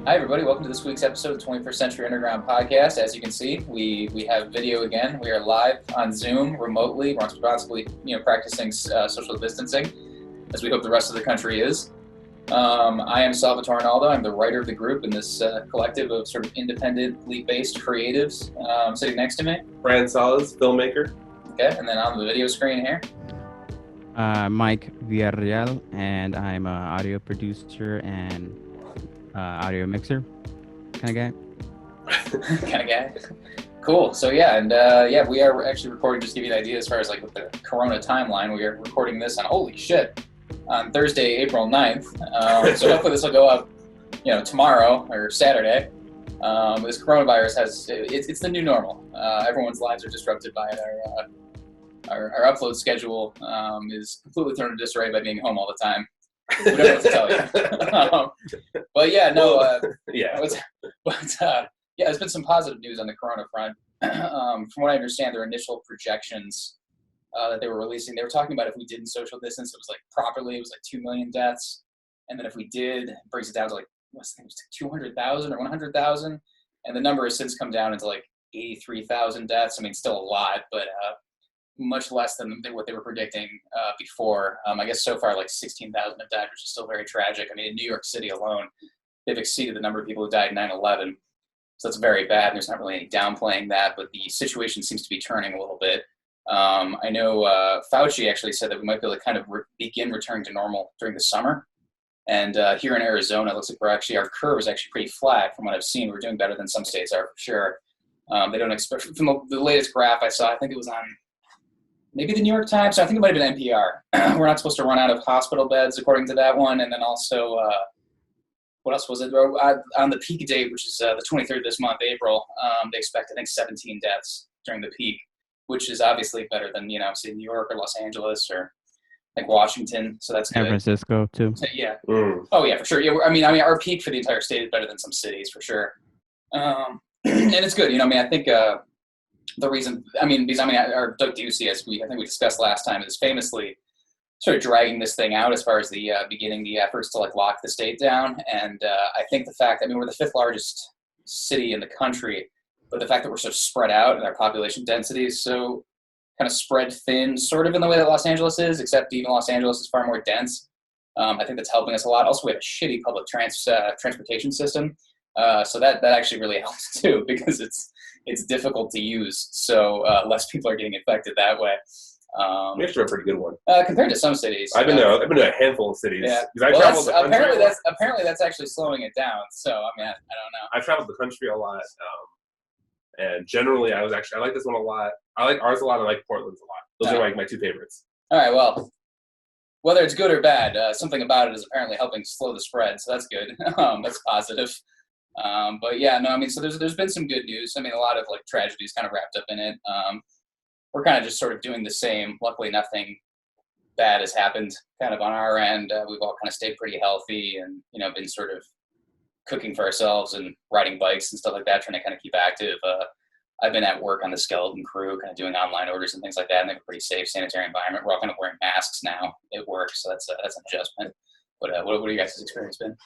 Hi, everybody. Welcome to this week's episode of the 21st Century Underground podcast. As you can see, we have video again. We are live on Zoom remotely. We're responsibly, practicing social distancing, as we hope the rest of the country is. I am Salvatore. I'm the writer of the group in this collective of sort of independently-based creatives. Sitting next to me, Brand Salas, filmmaker. Okay, and then on the video screen here, Mike Villarreal, and I'm an audio producer and audio mixer kind of guy. Cool. So we are actually recording. Just to give you an idea as far as like with the Corona timeline, we are recording this on on Thursday, April 9th. So hopefully this will go up, tomorrow or Saturday. This coronavirus it's the new normal. Everyone's lives are disrupted by it. Our upload schedule is completely thrown into disarray by being home all the time. We don't know what to tell you. There's been some positive news on the Corona front. From what I understand, their initial projections that they were releasing, they were talking about if we didn't social distance, it was like 2 million deaths. And then if we did, it brings it down to 200,000 or 100,000. And the number has since come down into 83,000 deaths. I mean, still a lot, but much less than what they were predicting before. I guess so far 16,000 have died, which is still very tragic. I mean, in New York City alone, they've exceeded the number of people who died in 9/11. So that's very bad. There's not really any downplaying that, but the situation seems to be turning a little bit. I know Fauci actually said that we might be able to kind of begin returning to normal during the summer. And here in Arizona, it looks like our curve is actually pretty flat from what I've seen. We're doing better than some states are for sure. They don't expect, from the latest graph I saw, I think it was on maybe the New York Times. I think it might have been NPR. We're not supposed to run out of hospital beds, according to that one. And then also, what else was it? On the peak date, which is the 23rd this month, April, they expect, I think, 17 deaths during the peak, which is obviously better than, say, New York or Los Angeles or Washington. So that's good. San Francisco, too. So, yeah. Oh, yeah, for sure. Yeah, I mean, our peak for the entire state is better than some cities, for sure. And it's good. I think the reason, our Doug Ducey, I think we discussed last time, is famously sort of dragging this thing out as far as the beginning the efforts to lock the state down. And I think the fact, we're the fifth largest city in the country, but the fact that we're so spread out and our population density is so kind of spread thin, sort of in the way that Los Angeles is, except even Los Angeles is far more dense. I think that's helping us a lot. Also, we have a shitty public transportation system. So that actually really helps too, because it's difficult to use. So less people are getting infected that way. We actually have a pretty good one. Compared to some cities. I've been to a handful of cities. Yeah. Apparently that's actually slowing it down. So, I don't know. I've traveled the country a lot. And generally, I like this one a lot. I like ours a lot. I like Portland's a lot. Those are my two favorites. All right, well, whether it's good or bad, something about it is apparently helping slow the spread. So that's good. That's positive. So there's been some good news. A lot of tragedies kind of wrapped up in it. We're kind of just sort of doing the same. Luckily, nothing bad has happened kind of on our end. We've all kind of stayed pretty healthy and, been sort of cooking for ourselves and riding bikes and stuff like that, trying to kind of keep active. I've been at work on the skeleton crew, kind of doing online orders and things like that, and they have a pretty safe, sanitary environment. We're all kind of wearing masks now at work, so that's an adjustment. But what have you guys' experience been?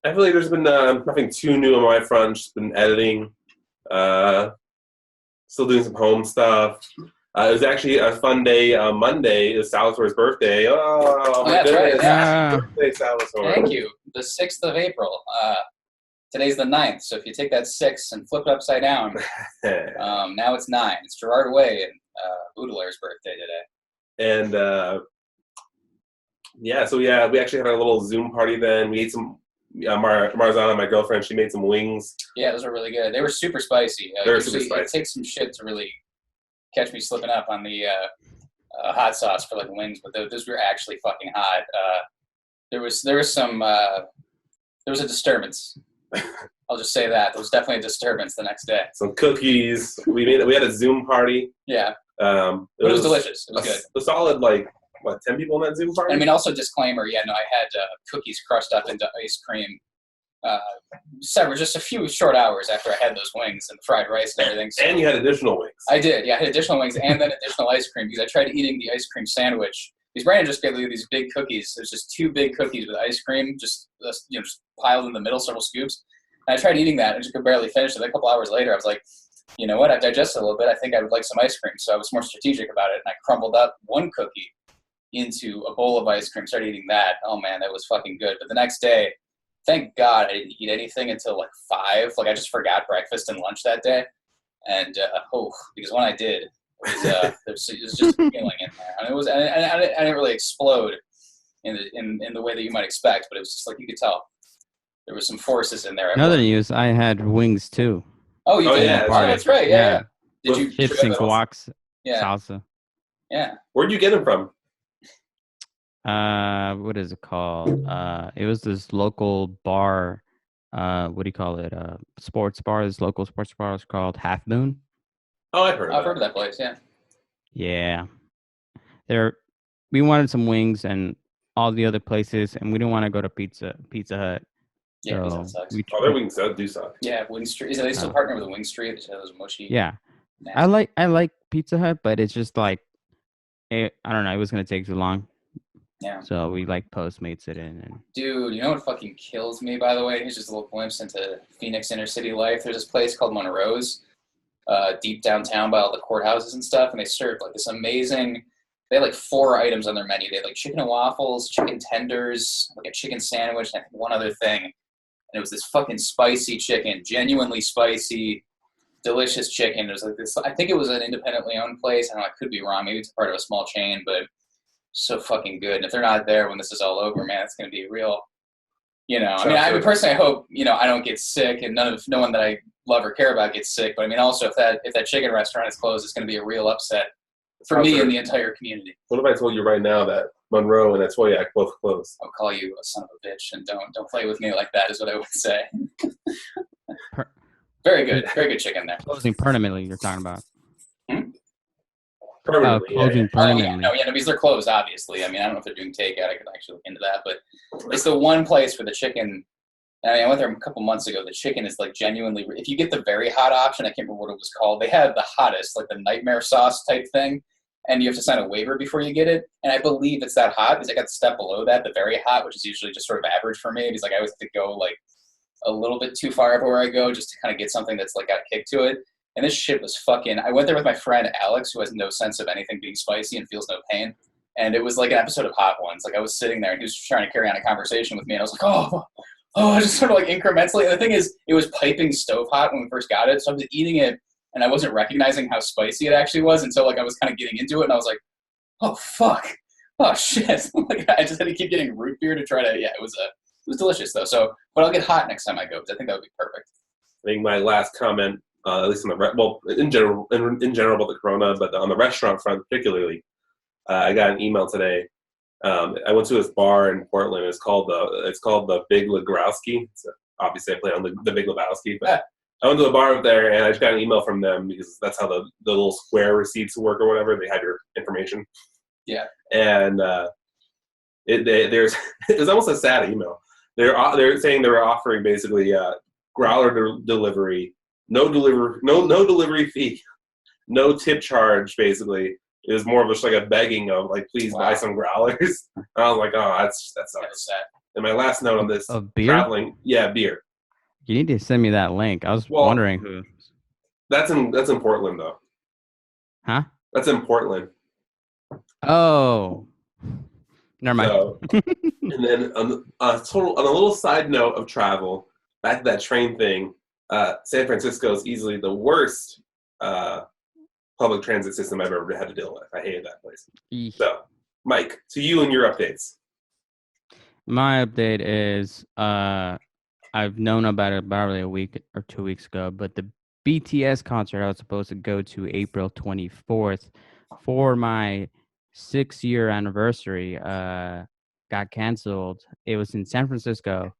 I feel like there's been nothing too new on my front. Just been editing, still doing some home stuff. It was actually a fun day. Monday is Salvatore's birthday. Oh my that's goodness. right. Yeah. Happy birthday, Salvatore. Thank you. The 6th of April. Today's the 9th, so if you take that 6 and flip it upside down, now it's 9. It's Gerard Way and Boudelaire's birthday today. And we actually had a little Zoom party then. We ate some. Marzana, my girlfriend, she made some wings. Yeah, those were really good. They were super spicy. They were super spicy. It takes some shit to really catch me slipping up on the hot sauce for wings, but those were actually fucking hot. There was a disturbance. I'll just say that there was definitely a disturbance the next day. Some cookies. We had a Zoom party. Yeah. It was delicious. It was good. A solid 10 people in that Zoom party? Also disclaimer, I had cookies crushed up into ice cream just a few short hours after I had those wings and the fried rice and everything. So and you had additional wings. I did, yeah. I had additional wings and then additional ice cream because I tried eating the ice cream sandwich Because Brandon just gave me these big cookies. There's just 2 big cookies with ice cream, just piled in the middle, several scoops. And I tried eating that and just could barely finish it. A couple hours later, I was like, you know what? I've digested a little bit. I think I would like some ice cream. So I was more strategic about it, and I crumbled up 1 cookie into a bowl of ice cream, started eating that. Oh man, that was fucking good. But the next day, thank God I didn't eat anything until like 5. Like I just forgot breakfast and lunch that day. And because when I did, it was just a feeling in there. And it was, and I didn't really explode in the way that you might expect, but it was just like you could tell there was some forces in there. Another news, I had wings too. Oh, you did? Yeah, Oh, that's right. Yeah. Did you chips and guacs, yeah. salsa? Yeah. Where'd you get them from? What is it called? It was this local bar. What do you call it? Sports bar. This local sports bar is called Half Moon. Oh, I've heard of that place. Yeah. Yeah. We wanted some wings and all the other places, and we didn't want to go to Pizza Hut. Yeah, so that sucks. Their wings do suck. Yeah, Wing Street. They still partner with Wing Street? They those mushy. Yeah. Nasty. I like Pizza Hut, but it's just like I don't know. It was gonna take too long. Yeah. So we like Postmates it in. And... Dude, you know what fucking kills me? By the way, here's just a little glimpse into Phoenix inner city life. There's this place called Monroe's, deep downtown by all the courthouses and stuff, and they serve like this amazing. They had like 4 items on their menu. They had like chicken and waffles, chicken tenders, like a chicken sandwich, and I think one other thing. And it was this fucking spicy chicken, genuinely spicy, delicious chicken. It was like this. I think it was an independently owned place. I don't know. I could be wrong. Maybe it's part of a small chain, but so fucking good. And if they're not there when this is all over, man, it's going to be real. I mean, personally, I hope I don't get sick, and no one that I love or care about gets sick. But I mean, also if that chicken restaurant is closed, it's going to be a real upset for me and the entire community. What if I told you right now that Monroe and Etoyak both closed? I'll call you a son of a bitch, and don't play with me like that. Is what I would say. Very good chicken there. Closing permanently, you're talking about. Permanently, closing permanently. No, because they're closed, obviously. I mean, I don't know if they're doing takeout. I could actually look into that, but it's the one place where the chicken. I mean, I went there a couple months ago. The chicken is like genuinely. If you get the very hot option, I can't remember what it was called. They had the hottest, like the nightmare sauce type thing, and you have to sign a waiver before you get it. And I believe it's that hot because I got the step below that, the very hot, which is usually just sort of average for me. Because like I always have to go like a little bit too far everywhere I go just to kind of get something that's like got a kick to it. And this shit was fucking. I went there with my friend Alex, who has no sense of anything being spicy and feels no pain. And it was like an episode of Hot Ones. Like I was sitting there and he was trying to carry on a conversation with me, and I was like, oh, just sort of like incrementally. And the thing is, it was piping stove hot when we first got it, so I was eating it, and I wasn't recognizing how spicy it actually was until like I was kind of getting into it, and I was like, oh fuck, oh shit. Like I just had to keep getting root beer to try to. Yeah, it was delicious though. So, but I'll get hot next time I go because I think that would be perfect. I think my last comment, at least on in general about the Corona, but on the restaurant front particularly, I got an email today. I went to this bar in Portland. It's called the Big Lebowski. So obviously, I play on the Big Lebowski, but I went to a bar up there, and I just got an email from them because that's how the little square receipts work or whatever. They have your information. Yeah. And it was almost a sad email. They're saying they were offering basically growler delivery, no delivery fee, no tip charge. Basically, it was more of just like a begging of like, please buy some growlers. And I was like, oh, that sucks. Sad. And my last note on this, of beer? Traveling, beer. You need to send me that link. I was wondering who. That's in Portland though. Huh? That's in Portland. Oh. Never mind. So, and then on a little side note of travel, back to that train thing, San Francisco is easily the worst public transit system I've ever had to deal with. I hated that place. Eesh. So, Mike, to you and your updates. My update is I've known about it probably a week or 2 weeks ago, but the BTS concert I was supposed to go to April 24th for my 6-year anniversary got canceled. It was in San Francisco,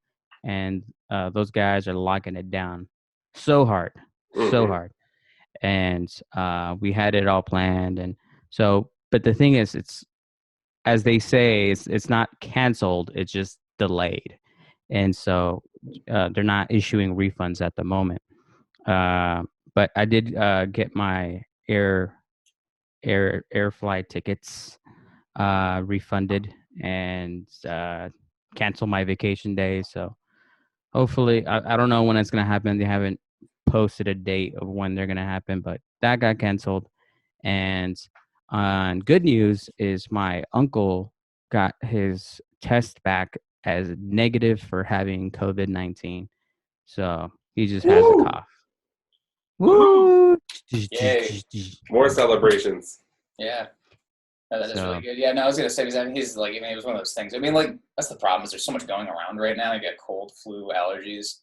and those guys are locking it down so hard. And we had it all planned, and so, but the thing is, it's, as they say, it's not canceled, it's just delayed. And so they're not issuing refunds at the moment. But I did get my air flight tickets refunded and cancel my vacation days. So hopefully, I don't know when it's gonna happen. They haven't posted a date of when they're gonna happen, but that got canceled. And good news is my uncle got his test back as negative for having COVID-19. So he just has a cough. Woo! Yay. More celebrations. Yeah. No, that is really good. Yeah, no, I was gonna say, because he's like, I mean, it was one of those things. I mean, like, that's the problem, is there's so much going around right now. You get cold, flu, allergies,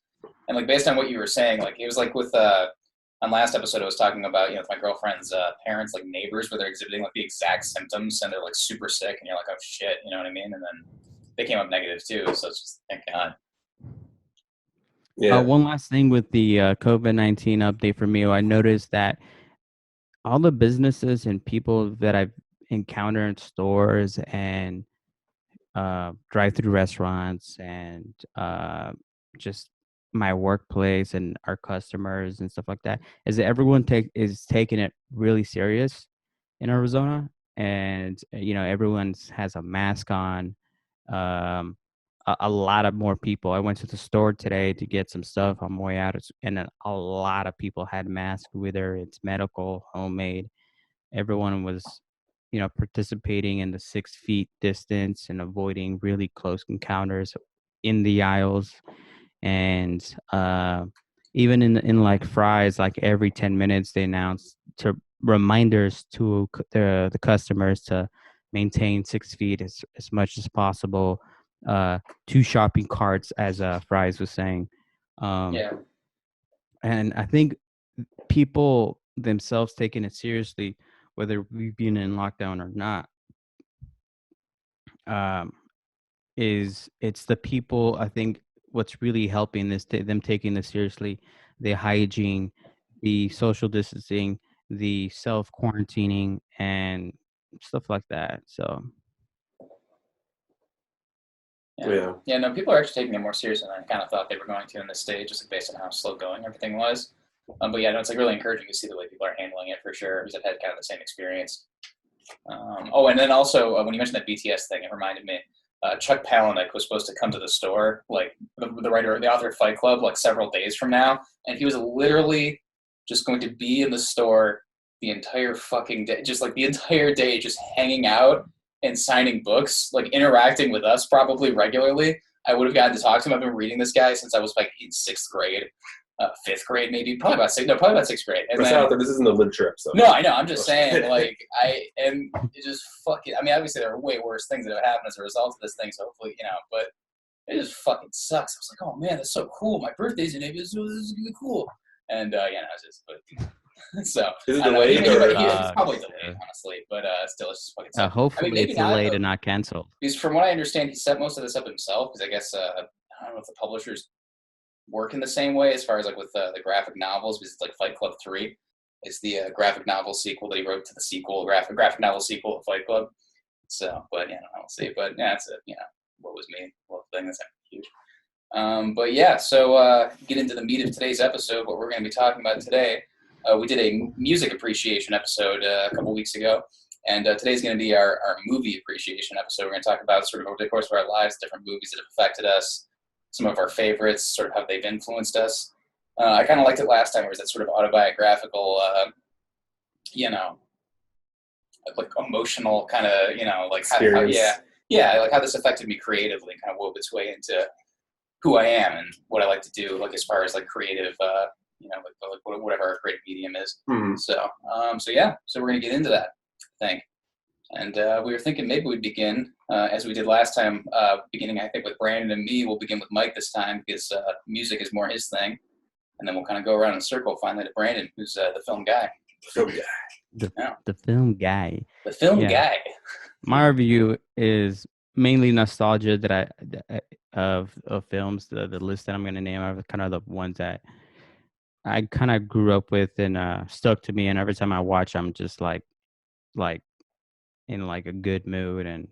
and like based on what you were saying, like it was like with on last episode, I was talking about, with my girlfriend's parents, like neighbors, where they're exhibiting like the exact symptoms, and they're like super sick, and you're like, oh shit, you know what I mean? And then they came up negative too, so it's just, thank God. Yeah. One last thing with the COVID-19 update for me, I noticed that all the businesses and people that I've encountered in stores and drive-through restaurants and just my workplace and our customers and stuff like that, is that everyone is taking it really serious in Arizona, and everyone has a mask on. A lot of more people. I went to the store today to get some stuff on my way out, and then a lot of people had masks, whether it's medical, homemade. Everyone was, participating in the 6 feet distance and avoiding really close encounters in the aisles. And even in like fries, like every 10 minutes they announce reminders to the customers to maintain 6 feet as much as possible. 2 shopping carts, as Fries was saying. Yeah. And I think people themselves taking it seriously, whether we've been in lockdown or not, it's the people. I think what's really helping this, them taking this seriously, the hygiene, the social distancing, the self-quarantining, and stuff like that. So yeah, no, people are actually taking it more seriously than I kind of thought they were going to in this stage, just based on how slow going everything was. But yeah, no, it's like really encouraging to see the way people are handling it, for sure, because I've had kind of the same experience. And then also when you mentioned that BTS thing, it reminded me, Chuck Palahniuk was supposed to come to the store, like the writer, the author of Fight Club, like several days from now, and he was literally just going to be in the store the entire fucking day, just like the entire day, just hanging out and signing books, like interacting with us probably regularly. I would have gotten to talk to him. I've been reading this guy since I was like in 6th grade, 5th grade, maybe, probably about 6th grade. And this isn't a literature episode. No, I know. I'm just saying, like, it just fucking, I mean, obviously there are way worse things that have happened as a result of this thing, so hopefully, but it just fucking sucks. I was like, oh man, that's so cool. My birthday's in April, so this is gonna be cool. And it's just, but so is it delayed? It's probably delayed, honestly, but still, it's just fucking sucks. Hopefully, it's delayed and not canceled. Because from what I understand, he set most of this up himself. Because I guess I don't know if the publishers work in the same way as far as like with the graphic novels, because it's like Fight Club 3 is the graphic novel sequel that he wrote to the sequel, graphic novel sequel of Fight Club. So, but I'll see. But yeah, it's what was me? Well, thing that's huge. But yeah, so get into the meat of today's episode. What we're going to be talking about today. We did a music appreciation episode a couple weeks ago, and today's going to be our movie appreciation episode. We're going to talk about sort of over the course of our lives, different movies that have affected us, some of our favorites, sort of how they've influenced us. I kind of liked it last time. It was that sort of autobiographical, like emotional kind of, like how like how this affected me creatively, kind of wove its way into who I am and what I like to do, like as far as like creative, like whatever our creative medium is. Mm-hmm. So we're gonna get into that thing. And we were thinking maybe we'd begin, as we did last time, beginning, I think, with Brandon and me. We'll begin with Mike this time because music is more his thing. And then we'll kind of go around in a circle, finally to Brandon, who's the film guy. The film guy. The film guy. My review is mainly nostalgia of films. The list that I'm going to name are kind of the ones that I kind of grew up with and stuck to me. And every time I watch, I'm just like in like a good mood, and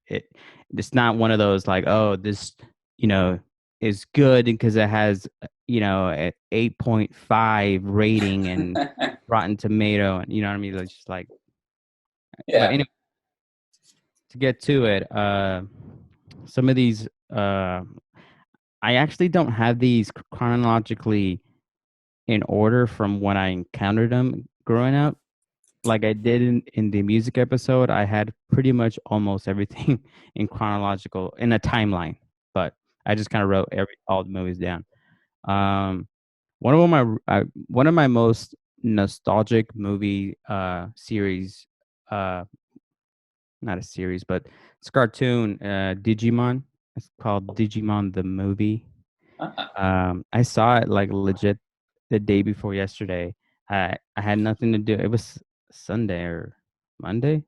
it's not one of those like, oh, this is good because it has an 8.5 rating and Rotten Tomato, and you know what I mean. It's just like, yeah. Anyway, to get to it, some of these, I actually don't have these chronologically in order from when I encountered them growing up. Like I did in the music episode, I had pretty much almost everything in chronological in a timeline, but I just kind of wrote all the movies down. Um, one of my most nostalgic movie series, uh, not a series, but it's a cartoon, Digimon. It's called Digimon the movie. I saw it like legit the day before yesterday. I had nothing to do. It was Sunday or Monday,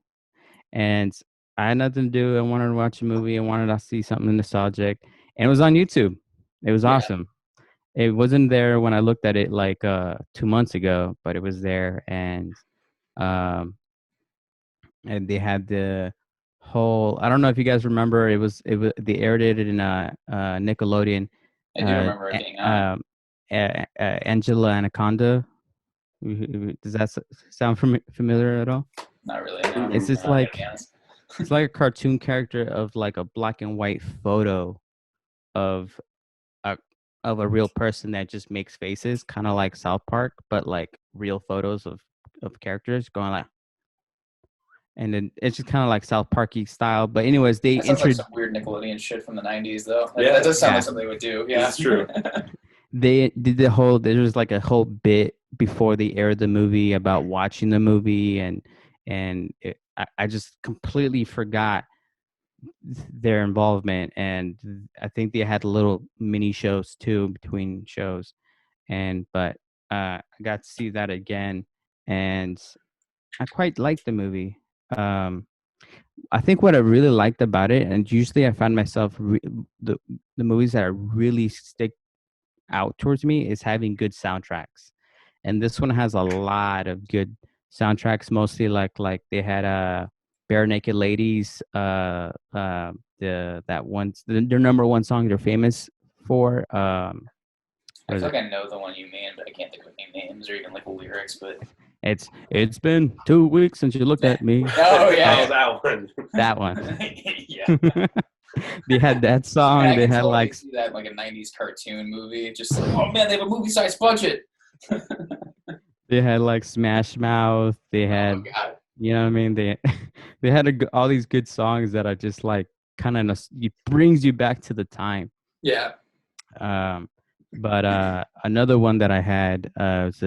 and I had nothing to do. I wanted to watch a movie. I wanted to see something nostalgic, and it was on YouTube. It was Yeah. awesome. It wasn't there when I looked at it like 2 months ago, but it was there, um, and they had the whole. I don't know if you guys remember. It was they aired it in Nickelodeon. I do remember it being on. Angela Anaconda. Does that sound familiar at all? Not really. No. It's just like it's like a cartoon character of like a black and white photo of a real person that just makes faces, kind of like South Park, but like real photos of characters going like, and then it's just kind of like South Parky style. But anyways, they That sounds like some weird Nickelodeon shit from the '90s, though. Yeah. That does sound like something they would do. Yeah, It's true. They did there was like a whole bit before they aired the movie about watching the movie, and I just completely forgot their involvement, and I think they had little mini shows too between shows, but I got to see that again, and I quite liked the movie. I think what I really liked about it, and usually I find myself the movies that are really stick out towards me is having good soundtracks, and this one has a lot of good soundtracks. Mostly like they had Bare Naked Ladies, their number one song they're famous for. I feel like I know the one you mean, but I can't think of any names or even like lyrics. But it's been 2 weeks since you looked at me. Oh yeah, that one. That one. Yeah. They had that song. I they can had totally like see that in like a '90s cartoon movie. Just like, oh man, they have a movie-sized budget. they had like Smash Mouth. They had, Oh god. you know what I mean? They had all these good songs that are just like kind of it brings you back to the time. Yeah. But another one that I had was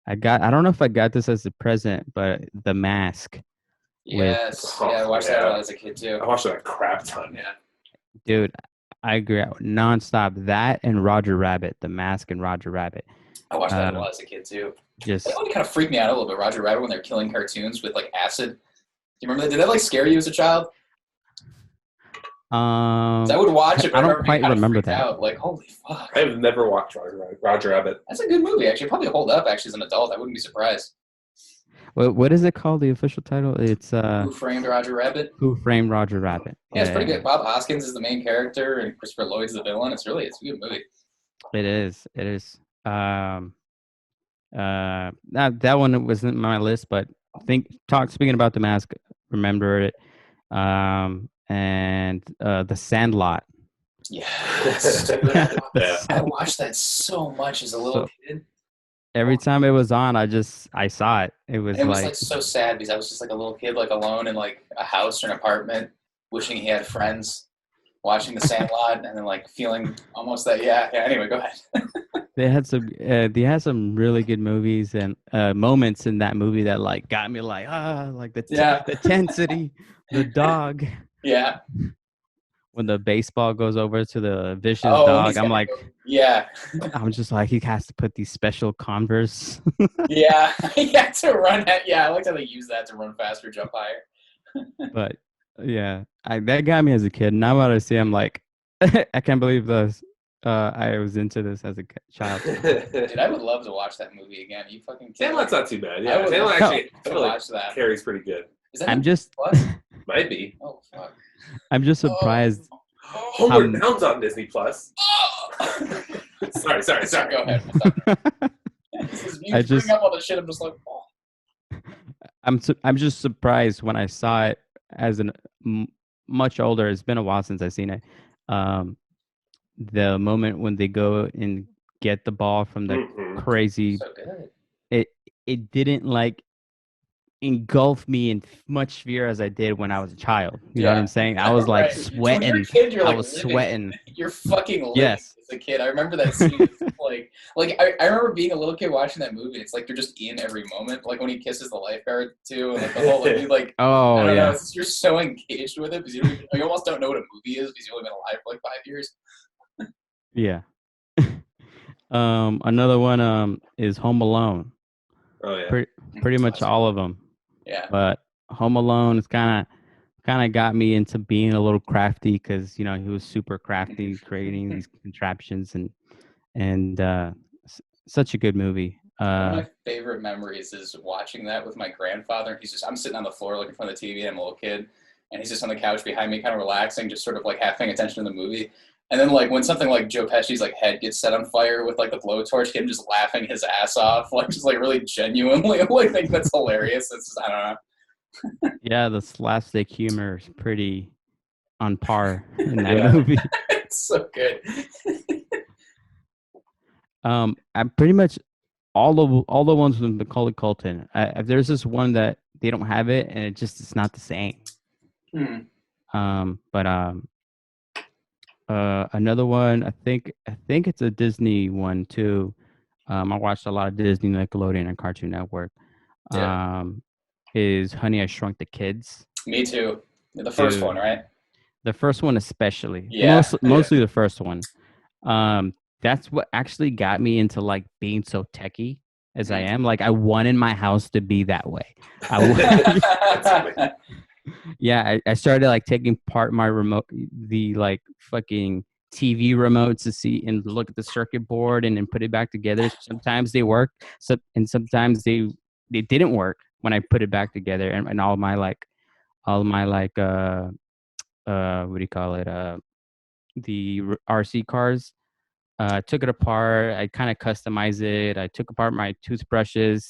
I don't know if I got this as a present, but The Mask. Yes. Yeah, I watched that a lot as a kid too. I watched that a crap ton. Yeah. Dude, I agree. Nonstop. That and Roger Rabbit. The Mask and Roger Rabbit. I watched that a lot as a kid too. Just That one kind of freaked me out a little bit, Roger Rabbit, when they're killing cartoons with like acid. Do you remember that? Did that like scare you as a child? I would watch it, but I don't quite remember that. Out, like, holy fuck. I've never watched Roger Rabbit. That's a good movie, actually. Probably hold up actually as an adult. I wouldn't be surprised. What is it called? The official title? It's Who Framed Roger Rabbit? Who Framed Roger Rabbit? Yeah, it's pretty good. Bob Hoskins is the main character, and Christopher Lloyd's the villain. It's a good movie. It is. That one wasn't on my list, but speaking about The Mask, remember it. And The Sandlot. Yes. I watched that so much as a little kid. Every time it was on, I saw it. It was like so sad because I was just like a little kid, like alone in like a house or an apartment, wishing he had friends, watching The Sandlot, and then like feeling almost that. Yeah. Anyway, go ahead. They had some really good movies and moments in that movie that like got me like the tensity, the dog. Yeah. When the baseball goes over to the vicious dog, I'm like, yeah. I'm just like, he has to put these special Converse. Yeah, he had to run. I liked how they use that to run faster, jump higher. But yeah, that got me as a kid. Now what I see, I'm like, I can't believe this. I was into this as a child. Dude, I would love to watch that movie again. You fucking kidding? Sandlot's not too bad. Yeah, I would Sandlot actually watch that. carries pretty good. Is that I'm just what? Might be. Oh fuck. I'm just surprised. Homeward Bound's on Disney Plus. Oh. Sorry. Go ahead. Bring up all the shit. I'm just like, oh. I'm just surprised when I saw it as an much older. It's been a while since I've seen it. Um, the moment when they go and get the ball from the crazy, So good. it didn't like engulf me in much fear as I did when I was a child. You know what I'm saying? I was like Right. So when you're a sweating. kid, you're I like was living. sweating. You're fucking living Yes. as a kid. I remember that scene. I remember being a little kid watching that movie. It's like you're just in every moment. Like when he kisses the lifeguard too, and like the whole Oh I don't know. yeah. It's just, you're so engaged with it because you almost don't know what a movie is because you've only been alive for like 5 years. Yeah. Another one is Home Alone. Oh yeah. Pretty much all of them. Yeah. But Home Alone is kind of got me into being a little crafty because he was super crafty creating these contraptions and such a good movie. One of my favorite memories is watching that with my grandfather. I'm sitting on the floor looking from the TV. I'm a little kid, and he's just on the couch behind me, kind of relaxing, just sort of like half paying attention to the movie. And then like when something like Joe Pesci's like head gets set on fire with like the blowtorch, him just laughing his ass off, like just like really genuinely like think that's hilarious. It's just, I don't know. Yeah, the slapstick humor is pretty on par in that movie. It's so good. I pretty much all the ones with Macaulay Culkin. There's this one that they don't have it, and it's not the same. Another one, I think it's a Disney one too. I watched a lot of Disney, Nickelodeon, and Cartoon Network. Yeah. Is Honey, I Shrunk the Kids. Me too. The first one, right? The first one especially. Yeah. Mostly the first one. That's what actually got me into like being so techie as I am. Like I wanted my house to be that way. Yeah, I started like taking part my remote, the like fucking TV remotes to see and look at the circuit board and then put it back together. Sometimes they work, and sometimes they didn't work when I put it back together. And all my like what do you call it? The RC cars. Took it apart. I kind of customized it. I took apart my toothbrushes.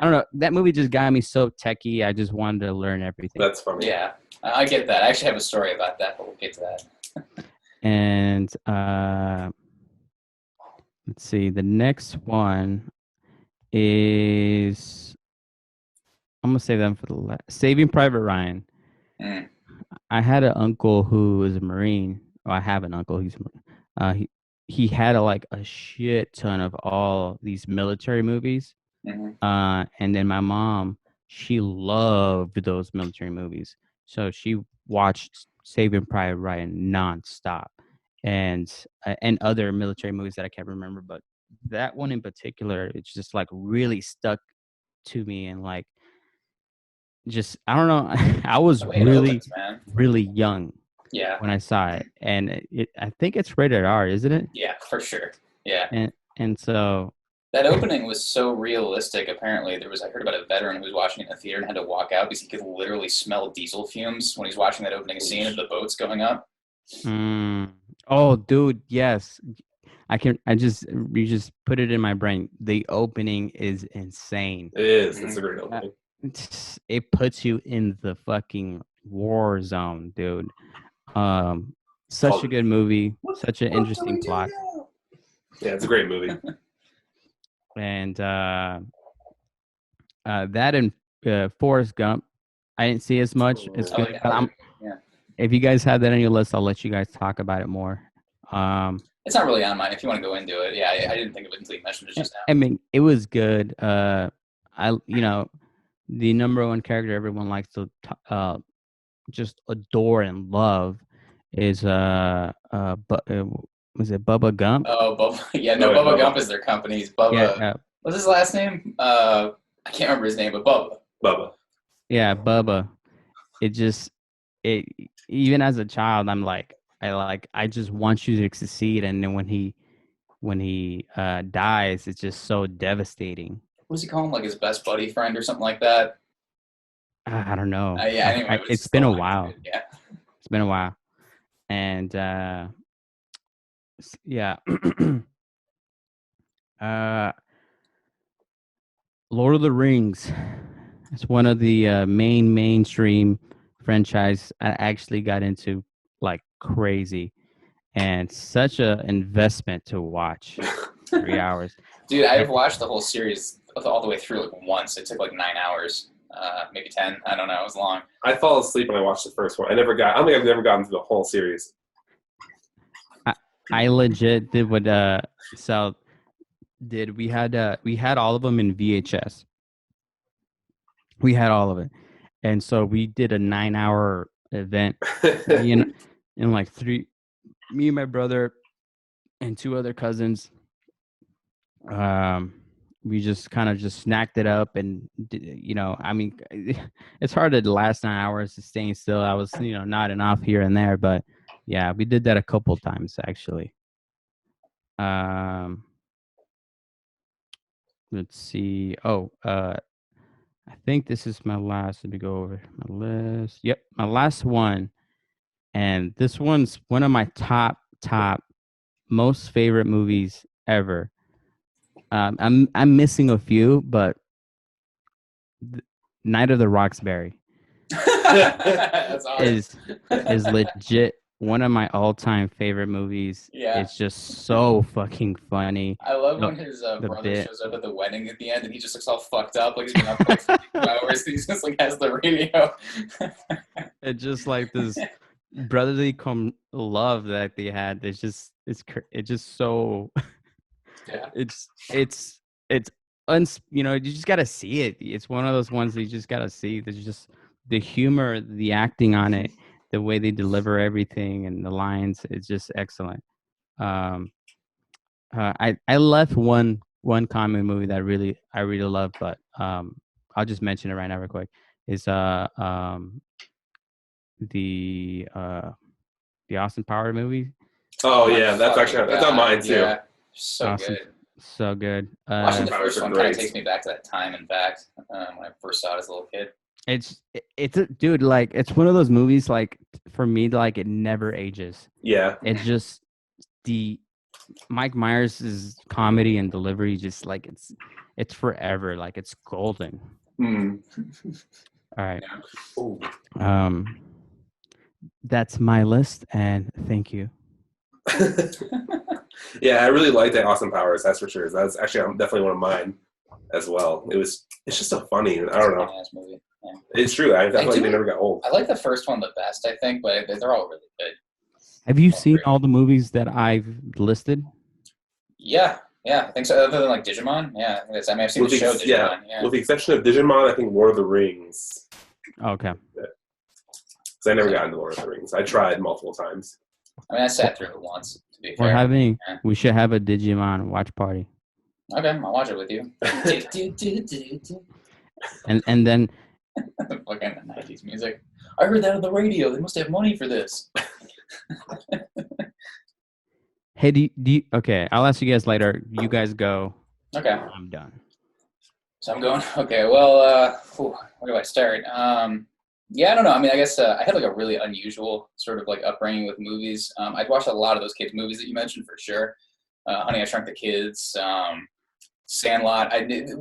I don't know. That movie just got me so techie. I just wanted to learn everything. That's funny. Yeah, I get that. I actually have a story about that, but we'll get to that. And let's see. The next one is I'm gonna save them for the last. Saving Private Ryan. I had an uncle who was a Marine. Well, I have an uncle. He had a shit ton of all these military movies. And then my mom, she loved those military movies. So she watched Saving Private Ryan nonstop and other military movies that I can't remember. But that one in particular, it's just like really stuck to me. And like, just, I don't know. I was really young. Yeah. When I saw it. And I think it's rated R, isn't it? Yeah, for sure. Yeah. And so that opening was so realistic. Apparently, I heard about a veteran who was watching it in the theater and had to walk out because he could literally smell diesel fumes when he's watching that opening scene of the boats going up. Oh, dude, yes. You just put it in my brain. The opening is insane. It is. It's a great opening. It puts you in the fucking war zone, dude. Such a good movie. Such an interesting plot. Yeah, it's a great movie. And that and Forrest Gump, I didn't see as much. It's good. But if you guys have that on your list, I'll let you guys talk about it more. It's not really on mine. If you want to go into it, yeah, I didn't think of it until you mentioned it just now. I mean, it was good. The number one character everyone likes to just adore and love is was it Bubba Gump? Oh, Bubba. Yeah, no, Bubba Gump is their company's Bubba. Yeah, what's his last name? I can't remember his name, but Bubba. Yeah, Bubba. Even as a child, I'm like, I just want you to succeed, and then when he dies, it's just so devastating. What does he call him? Like his best buddy friend or something like that? I don't know. Yeah, anyway, it's been a while. Yeah, it's been a while, and yeah. Lord of the Rings. It's one of the mainstream franchise I actually got into like crazy, and such a investment to watch. 3 hours. Dude, I've watched the whole series all the way through like once. It took like 9 hours, maybe 10. I don't know. It was long. I fall asleep when I watched the first one. I don't think I've ever gotten through the whole series. I legit did what Sal did. We had all of them in VHS. We had all of it, and so we did a 9-hour event. In like me and my brother and 2 other cousins. We just kind of just snacked it up, and I mean, it's hard to last 9 hours staying still. I was nodding off here and there, but yeah, we did that a couple times actually. Let's see. I think this is my last. Let me go over my list. Yep, my last one, and this one's one of my top most favorite movies ever. I'm missing a few, but Night of the Roxbury That's awesome. is legit one of my all-time favorite movies. Yeah. It's just so fucking funny. I love when his brother shows up at the wedding at the end, and he just looks all fucked up, like he's been up for like 52 hours. And he just like has the radio. It's just like this brotherly love that they had. It's just so. Yeah. It's you just gotta see it. It's one of those ones that you just gotta see. There's just the humor, the acting on it, the way they deliver everything, and the lines. It's just excellent. I left one comic movie that I really love, but I'll just mention it right now real quick. Is the Austin Powers movie. Oh yeah, that's on mine too. Yeah. So awesome. good. So good. Watching the first one kind of takes me back to that time and back when I first saw it as a little kid. It's dude, like it's one of those movies, like for me, like it never ages. Yeah. It's just the Mike Myers' comedy and delivery, just like it's forever. Like it's golden. Mm. All right. Yeah. That's my list, and thank you. Yeah, I really like that Austin Powers. That's for sure. That's actually definitely one of mine as well. It's just so funny. I don't know. Movie. Yeah. It's true. I feel like they never got old. I like the first one the best, I think, but they're all really good. Have you seen all the movies that I've listed? Yeah, I think so. Other than like Digimon, yeah. I've seen the show Digimon. Yeah. With the exception of Digimon, I think Lord of the Rings. Okay. Because I never got into Lord of the Rings. I tried multiple times. I mean, I sat through it once. To be fair. We should have a Digimon watch party. Okay, I'll watch it with you. and then fucking 90s music. I heard that on the radio. They must have money for this. Hey, do you, okay, I'll ask you guys later. You guys go. Okay. I'm done. So I'm going. Okay, well, where do I start? Yeah, I don't know. I mean, I guess I had like a really unusual sort of like upbringing with movies. I'd watched a lot of those kids' movies that you mentioned for sure. Honey, I Shrunk the Kids, Sandlot.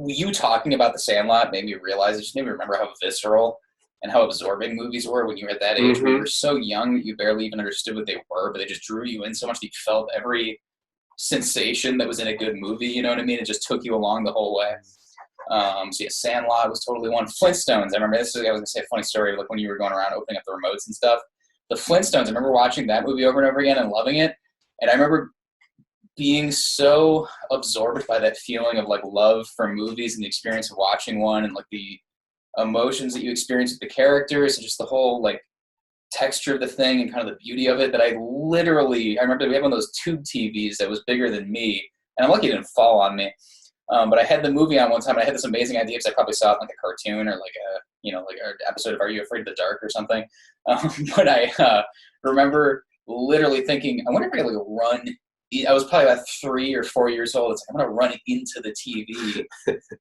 You talking about the Sandlot made me realize, it just made me remember how visceral and how absorbing movies were when you were at that age. Mm-hmm. Where you were so young that you barely even understood what they were, but they just drew you in so much that you felt every sensation that was in a good movie. You know what I mean? It just took you along the whole way. So yeah, Sandlot was totally one. Flintstones. I remember I was gonna say a funny story, like when you were going around opening up the remotes and stuff. The Flintstones. I remember watching that movie over and over again and loving it. And I remember being so absorbed by that feeling of like love for movies and the experience of watching one, and like the emotions that you experience with the characters and just the whole like texture of the thing and kind of the beauty of it, that I remember we had one of those tube TVs that was bigger than me, and I'm lucky it didn't fall on me. But I had the movie on one time, and I had this amazing idea because I probably saw it in like a cartoon or like an episode of Are You Afraid of the Dark or something. But I remember literally thinking, I wonder if I could like run. I was probably about 3 or 4 years old. It's like, I'm going to run into the TV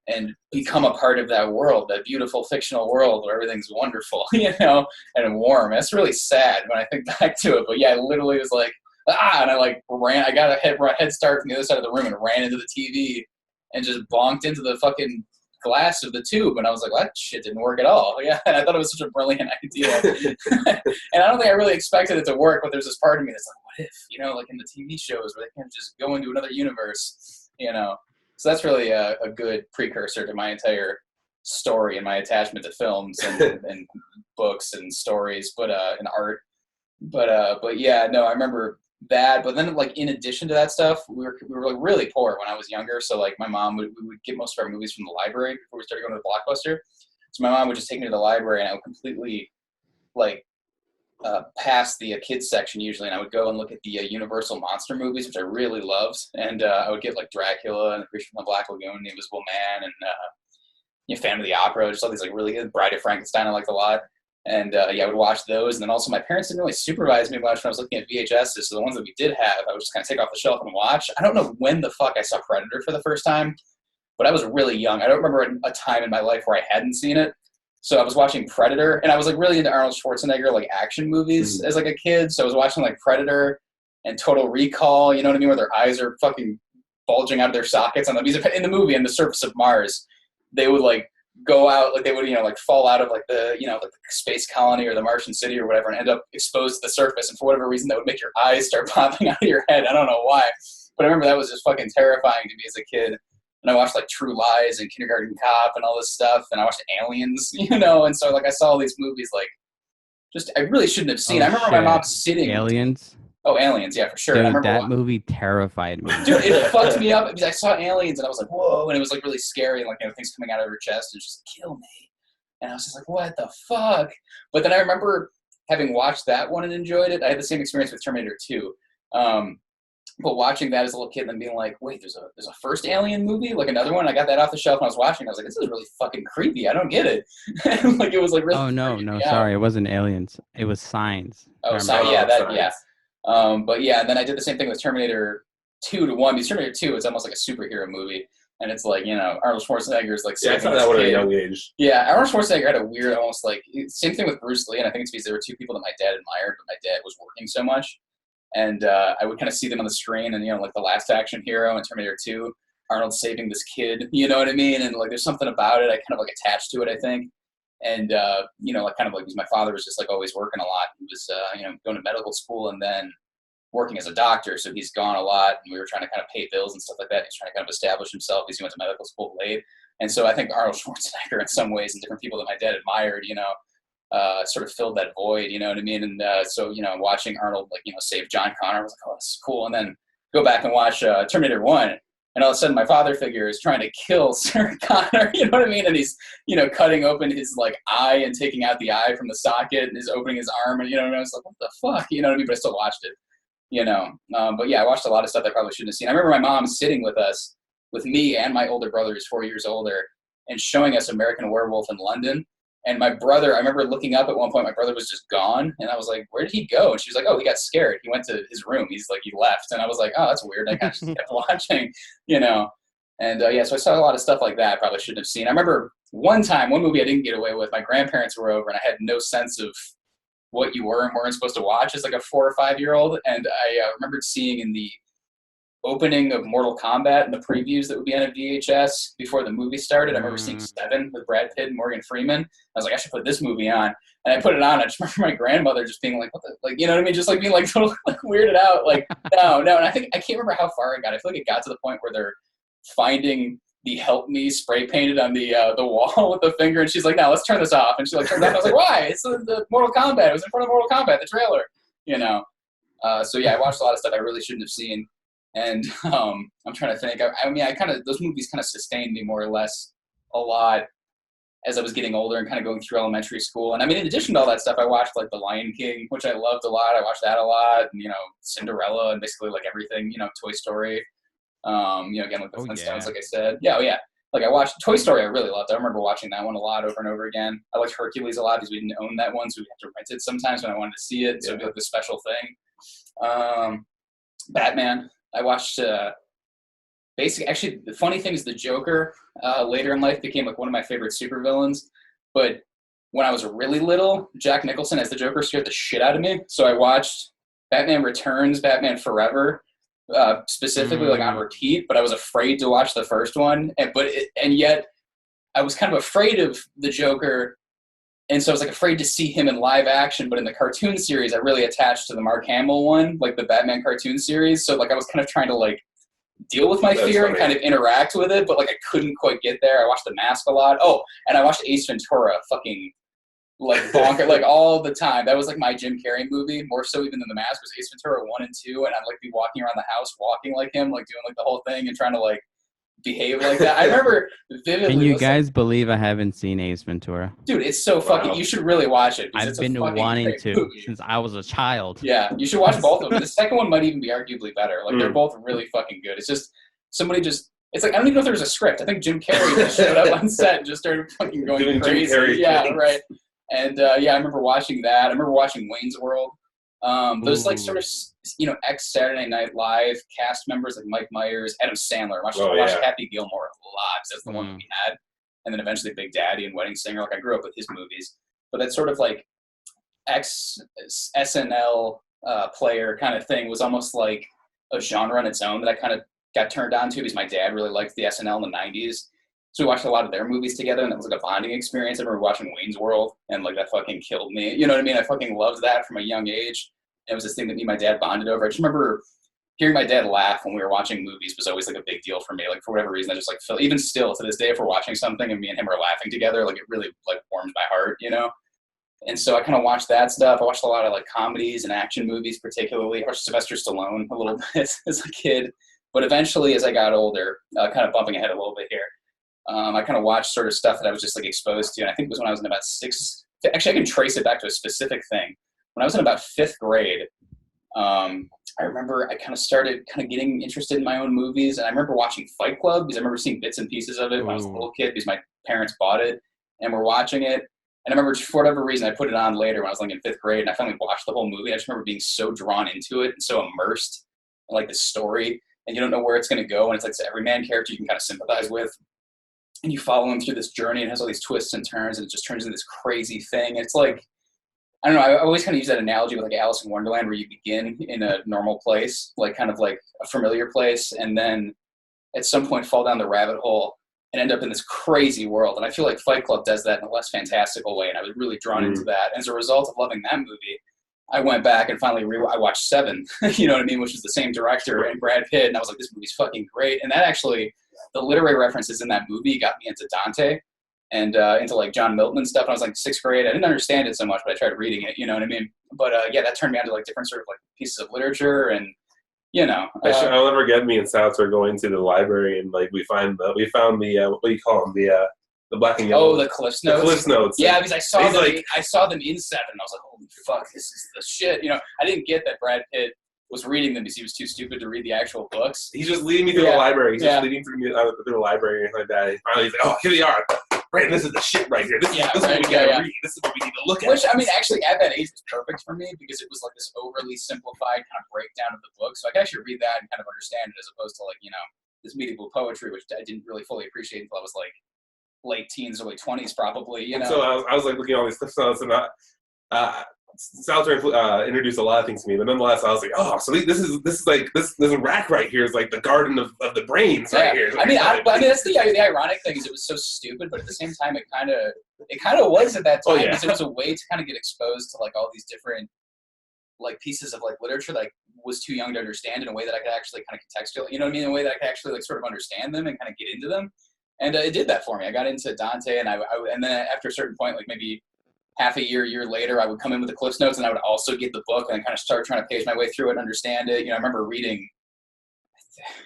and become a part of that world, that beautiful fictional world where everything's wonderful, and warm. That's really sad when I think back to it. But yeah, I literally was like, and I like ran. I got a head start from the other side of the room and ran into the TV and just bonked into the fucking glass of the tube. And I was like, well, that shit didn't work at all. Yeah, and I thought it was such a brilliant idea. And I don't think I really expected it to work, but there's this part of me that's like, what if, you know, like in the TV shows where they can just go into another universe, you know? So that's really a good precursor to my entire story and my attachment to films and books and stories, but and art. But yeah, no, I remember that. But then, like, in addition to that stuff, we were like really poor when I was younger. So like my mom we would get most of our movies from the library before we started going to the Blockbuster. So my mom would just take me to the library, and I would completely like past the kids section usually, and I would go and look at the Universal monster movies, which I really loved. And I would get like Dracula and The Creature from the Black Lagoon, The Invisible Man, and Phantom of the Opera, just all these like really good. Bride of Frankenstein I liked a lot. And yeah, I would watch those. And then also my parents didn't really supervise me much when I was looking at VHSs. So the ones that we did have, I would just kind of take off the shelf and watch. I don't know when the fuck I saw Predator for the first time, but I was really young. I don't remember a time in my life where I hadn't seen it. So I was watching Predator, and I was like really into Arnold Schwarzenegger, like action movies as like a kid. So I was watching like Predator and Total Recall, you know what I mean? Where their eyes are fucking bulging out of their sockets on them. Because in the movie, on the surface of Mars, they would like go out, like they would, like fall out of like the, like the space colony or the Martian city or whatever and end up exposed to the surface. And for whatever reason, that would make your eyes start popping out of your head. I don't know why. But I remember that was just fucking terrifying to me as a kid. And I watched like True Lies and Kindergarten Cop and all this stuff. And I watched Aliens, and so like I saw all these movies like just I really shouldn't have seen. I remember my mom sitting. Aliens? Oh, Aliens, yeah, for sure. Dude, I remember that movie terrified me. Dude, it fucked me up because I saw Aliens and I was like, whoa, and it was like really scary and like things coming out of her chest and she's like, kill me. And I was just like, what the fuck? But then I remember having watched that one and enjoyed it. I had the same experience with Terminator 2. But watching that as a little kid and then being like, wait, there's a first Alien movie, like another one. I got that off the shelf and I was watching. I was like, this is really fucking creepy. I don't get it. Like it was like really. Oh no, sorry, it wasn't Aliens. It was Signs. Oh, sorry, yeah, yeah. But yeah, and then I did the same thing with Terminator 2 to 1. Because Terminator 2 is almost like a superhero movie. And it's like, Arnold Schwarzenegger's like I saw that one at a young age. Yeah, Arnold Schwarzenegger had a weird, almost like, same thing with Bruce Lee. And I think it's because there were two people that my dad admired, but my dad was working so much. And I would kind of see them on the screen and, like the Last Action Hero in Terminator 2, Arnold saving this kid, you know what I mean? And like there's something about it I kind of like attached to it, I think. And, like kind of like because my father was just like always working a lot. He was, going to medical school and then working as a doctor. So he's gone a lot and we were trying to kind of pay bills and stuff like that. He's trying to kind of establish himself because he went to medical school late. And so I think Arnold Schwarzenegger in some ways and different people that my dad admired, sort of filled that void, you know what I mean? And so, watching Arnold, like, save John Connor, I was like, oh, this is cool. And then go back and watch Terminator 1. And all of a sudden my father figure is trying to kill Sarah Connor, you know what I mean? And he's, cutting open his like eye and taking out the eye from the socket and is opening his arm. And, I was like, what the fuck? You know what I mean? But I still watched it, But yeah, I watched a lot of stuff I probably shouldn't have seen. I remember my mom sitting with me and my older brother, who's 4 years older, and showing us American Werewolf in London. And my brother, I remember looking up at one point, my brother was just gone. And I was like, where did he go? And she was like, oh, he got scared. He went to his room. He left. And I was like, oh, that's weird. I kind of just kept watching, And yeah, so I saw a lot of stuff like that I probably shouldn't have seen. I remember one movie I didn't get away with, my grandparents were over and I had no sense of what you were and weren't supposed to watch as like a 4 or 5 year old. And I remembered seeing in the opening of Mortal Kombat and the previews that would be on a VHS before the movie started. I remember seeing Seven with Brad Pitt and Morgan Freeman. I was like, I should put this movie on. And I put it on. I just remember my grandmother just being like, what the, like, you know what I mean? Just like being like totally like weirded out. Like, no. And I can't remember how far it got. I feel like it got to the point where they're finding the help me spray painted on the wall with the finger. And she's like, no, let's turn this off. And she like turned it off. I was like, why? It's the Mortal Kombat. It was in front of Mortal Kombat, the trailer, So yeah, I watched a lot of stuff I really shouldn't have seen. And I'm trying to think. I mean, those movies kind of sustained me more or less a lot as I was getting older and kind of going through elementary school. And I mean, in addition to all that stuff, I watched like The Lion King, which I loved a lot. I watched that a lot, and Cinderella, and basically like everything. Toy Story. Again like the Flintstones, like I said. Yeah, Like I watched Toy Story. I really loved. I remember watching that one a lot over and over again. I liked Hercules a lot because we didn't own that one, so we'd have to rent it sometimes when I wanted to see it. So it'd be like the special thing. Batman. I watched actually the funny thing is the Joker later in life became like one of my favorite supervillains. But when I was really little, Jack Nicholson as the Joker scared the shit out of me. So I watched Batman Returns, Batman Forever, specifically like on repeat, but I was afraid to watch the first one. And yet I was kind of afraid of the Joker. And so I was like afraid to see him in live action, but in the cartoon series, I really attached to the Mark Hamill one, like the Batman cartoon series. So like I was kind of trying to like deal with my fear and kind of interact with it, but like I couldn't quite get there. I watched The Mask a lot. Oh, and I watched Ace Ventura, fucking like bonker, like all the time. That was like my Jim Carrey movie, more so even than The Mask, was Ace Ventura 1 and 2, and I'd like be walking around the house, walking like him, like doing like the whole thing and trying to like behave like that. I remember vividly. Can you guys believe I haven't seen Ace Ventura? Dude, it's so fucking. You should really watch it. I've been wanting to movie. Since I was a child. Yeah, you should watch both of them. The second one might even be arguably better. Like they're both really fucking good. It's just somebody just. It's like I don't even know if there was a script. I think Jim Carrey just showed up on set and just started fucking going crazy. Yeah, right. And yeah, I remember watching that. I remember watching Wayne's World. Those like sort of ex Saturday Night Live cast members like Mike Myers, Adam Sandler. I watched Happy Gilmore a lot because that's the one that we had, and then eventually Big Daddy and Wedding Singer. Like I grew up with his movies, but that sort of like ex SNL player kind of thing was almost like a genre on its own that I kind of got turned on to because my dad really liked the SNL in the 90s. So we watched a lot of their movies together, and that was like a bonding experience. I remember watching Wayne's World, and like that fucking killed me. You know what I mean? I fucking loved that from a young age. It was this thing that me and my dad bonded over. I just remember hearing my dad laugh when we were watching movies was always like a big deal for me. Like for whatever reason, I just like feel, even still to this day, if we're watching something and me and him are laughing together, like it really like warms my heart, you know? And so I kind of watched that stuff. I watched a lot of like comedies and action movies, particularly. I watched Sylvester Stallone a little bit as a kid. But eventually, as I got older, kind of bumping ahead a little bit here, I kind of watched sort of stuff that I was just like exposed to. And I think it was when I was in about actually I can trace it back to a specific thing. When I was in about 5th grade, I remember I kind of started kind of getting interested in my own movies. And I remember watching Fight Club because I remember seeing bits and pieces of it when I was a little kid because my parents bought it and were watching it. And I remember for whatever reason, I put it on later when I was like in 5th grade and I finally watched the whole movie. I just remember being so drawn into it and so immersed in like the story, and you don't know where it's going to go. And it's like every man character you can kind of sympathize with. And you follow him through this journey and it has all these twists and turns and it just turns into this crazy thing. It's like, I don't know, I always kind of use that analogy with like Alice in Wonderland where you begin in a normal place, like kind of like a familiar place, and then at some point fall down the rabbit hole and end up in this crazy world. And I feel like Fight Club does that in a less fantastical way, and I was really drawn into that. And as a result of loving that movie, I went back and finally I watched Seven, you know what I mean, which is the same director and Brad Pitt, and I was like, this movie's fucking great. And that actually, the literary references in that movie got me into Dante and into like John Milton and stuff. And I was like 6th grade. I didn't understand it so much, but I tried reading it, you know what I mean? But yeah, that turned me on to like different sort of like pieces of literature and, you know. I'll never get me and Salvatore going to the library and like we found the, what do you call them? The black and yellow. Oh, the Cliff Notes. The Cliff Notes. Yeah, because I saw them in Seven. I was like, holy fuck, this is the shit. You know, I didn't get that Brad Pitt was reading them because he was too stupid to read the actual books. He's just leading me through the library. He's just leading through the library and like that. And finally, he's like, oh, here they are. Brandon, this is the shit right here. This is what we gotta read. This is what we need to look at. Which, I mean, actually, at that age was perfect for me because it was like this overly simplified kind of breakdown of the book. So I could actually read that and kind of understand it as opposed to like, you know, this medieval poetry, which I didn't really fully appreciate until I was like late teens, early 20s probably, you know. So I was like looking at all these Cliff Notes and Salvatore introduced a lot of things to me, but nonetheless, I was like, oh, so this is like this rack right here is like the garden of the brains right here. I mean, that's the ironic thing is it was so stupid, but at the same time, it kind of was at that time because it was a way to kind of get exposed to like all these different like pieces of like literature that I was too young to understand in a way that I could actually kind of contextualize, you know what I mean, in a way that I could actually like sort of understand them and kind of get into them, and it did that for me. I got into Dante, and and then after a certain point, like maybe half a year later, I would come in with the Cliff Notes and I would also get the book and kind of start trying to page my way through it and understand it. You know, I remember reading,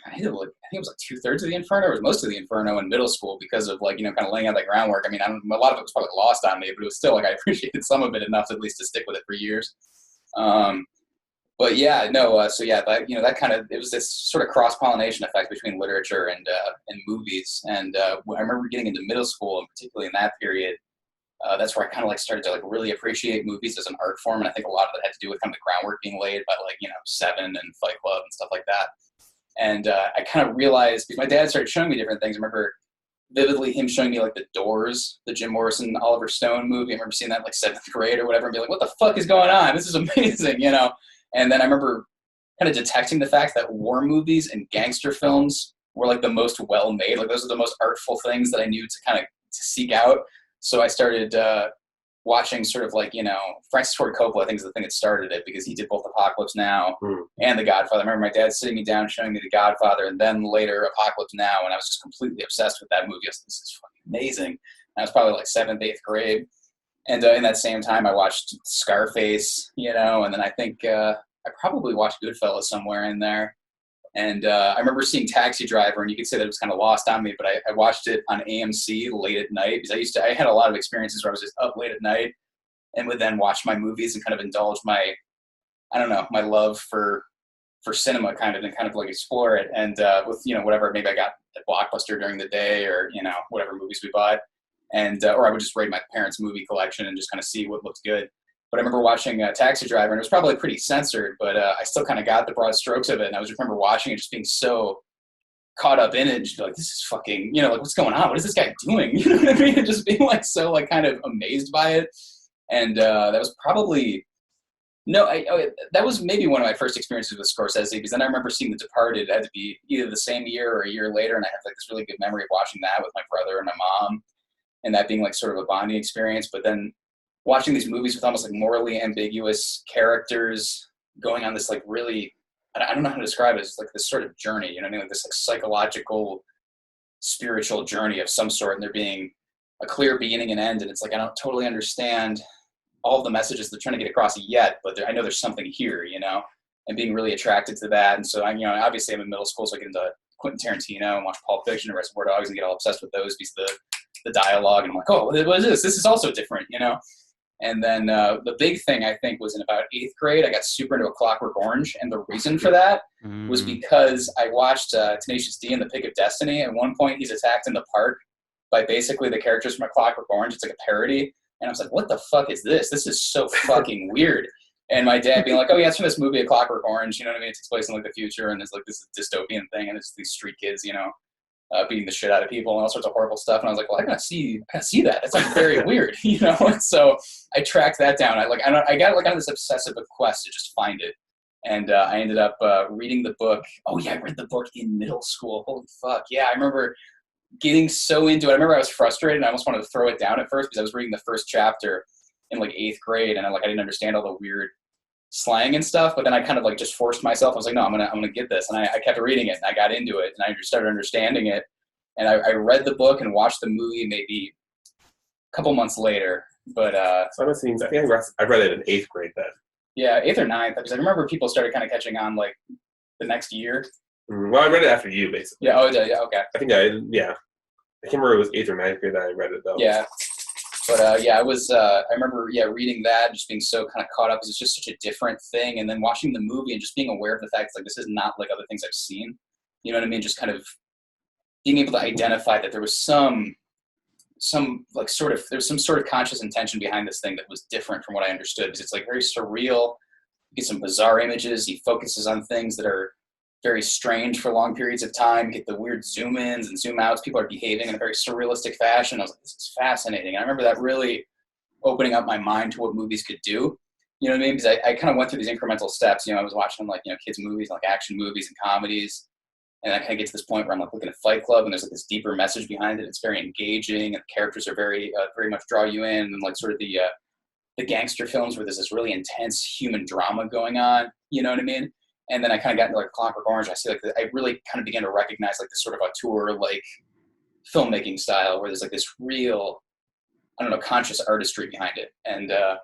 I think it was like 2/3 of the Inferno or most of the Inferno in middle school because of like, you know, kind of laying out that groundwork. I mean, a lot of it was probably lost on me, but it was still like I appreciated some of it enough at least to stick with it for years. But yeah, no, so yeah, that, you know, that kind of, it was this sort of cross-pollination effect between literature and movies. And I remember getting into middle school, and particularly in that period, that's where I kind of like started to like really appreciate movies as an art form. And I think a lot of it had to do with kind of the groundwork being laid by like, you know, Seven and Fight Club and stuff like that. And I kind of realized, because my dad started showing me different things. I remember vividly him showing me like The Doors, the Jim Morrison, Oliver Stone movie. I remember seeing that in like 7th grade or whatever and be like, what the fuck is going on? This is amazing, you know? And then I remember kind of detecting the fact that war movies and gangster films were like the most well-made. Like those are the most artful things that I knew to kind of seek out. So I started watching sort of like, Francis Ford Coppola, I think is the thing that started it, because he did both Apocalypse Now and The Godfather. I remember my dad sitting me down, showing me The Godfather, and then later Apocalypse Now, and I was just completely obsessed with that movie. I was like, this is fucking amazing. And I was probably like 7th, 8th grade. And in that same time, I watched Scarface, and then I think I probably watched Goodfellas somewhere in there. And I remember seeing Taxi Driver, and you could say that it was kind of lost on me, but I watched it on AMC late at night, because I had a lot of experiences where I was just up late at night and would then watch my movies and kind of indulge my love for cinema kind of, and kind of like explore it. And with, whatever, maybe I got at Blockbuster during the day, or, whatever movies we bought. And, or I would just raid my parents' movie collection and just kind of see what looked good. But I remember watching Taxi Driver, and it was probably pretty censored, but I still kind of got the broad strokes of it. And I just remember watching it, just being so caught up in it, and just be like, this is fucking, like, what's going on? What is this guy doing? You know what I mean? And just being like, so like kind of amazed by it. And that was probably, that was maybe one of my first experiences with Scorsese, because then I remember seeing The Departed. It had to be either the same year or a year later. And I have like this really good memory of watching that with my brother and my mom, and that being like sort of a bonding experience. But then watching these movies with almost like morally ambiguous characters going on this like really, I don't know how to describe it. It's like this sort of journey, you know what I mean? Like this like psychological, spiritual journey of some sort, and there being a clear beginning and end. And it's like, I don't totally understand all of the messages they're trying to get across yet, but I know there's something here, and being really attracted to that. And so obviously I'm in middle school, so I get into Quentin Tarantino and watch Pulp Fiction and Reservoir Dogs and get all obsessed with those because the dialogue. And I'm like, oh, what is this? This is also different, And then the big thing, I think, was in about 8th grade, I got super into A Clockwork Orange. And the reason for that was because I watched Tenacious D and The Pick of Destiny. At one point, he's attacked in the park by basically the characters from A Clockwork Orange. It's like a parody. And I was like, what the fuck is this? This is so fucking weird. And my dad being like, oh, yeah, it's from this movie, A Clockwork Orange. You know what I mean? It takes place in like the future, and there's like this dystopian thing, and it's these street kids, beating the shit out of people and all sorts of horrible stuff. And I was like, well, I gotta see that. That's like very weird, And so I tracked that down. I got like on this obsessive quest to just find it. And I ended up reading the book. Oh yeah, I read the book in middle school. Holy fuck. Yeah, I remember getting so into it. I remember I was frustrated and I almost wanted to throw it down at first because I was reading the first chapter in like 8th grade, and I didn't understand all the weird slang and stuff, but then I kind of like just forced myself. I was like, no, I'm gonna get this, and I kept reading it, and I got into it, and I started understanding it, and I read the book and watched the movie maybe a couple months later. But so I think I read it in 8th grade then. Yeah, 8th or 9th, because I remember people started kind of catching on like the next year. Well, I read it after you, basically. Yeah. Oh, yeah. Okay. I think I can't remember if it was 8th or 9th grade that I read it though. Yeah. But I was, I remember, reading that, just being so kind of caught up because it's just such a different thing. And then watching the movie and just being aware of the fact, like, this is not like other things I've seen. You know what I mean? Just kind of being able to identify that there was some sort of conscious intention behind this thing that was different from what I understood. Because it's like very surreal. You get some bizarre images. He focuses on things that are very strange for long periods of time. You get the weird zoom ins and zoom outs. People are behaving in a very surrealistic fashion. I was like, this is fascinating. And I remember that really opening up my mind to what movies could do. You know what I mean? Because I kind of went through these incremental steps. I was watching kids movies, like action movies and comedies. And I kind of get to this point where I'm like looking at Fight Club, and there's like this deeper message behind it. It's very engaging, and the characters are very, very much draw you in. And like sort of the gangster films where there's this really intense human drama going on. You know what I mean? And then I kind of got into like Clockwork Orange. I see I really kind of began to recognize like this sort of auteur like filmmaking style where there's like this real, conscious artistry behind it. And I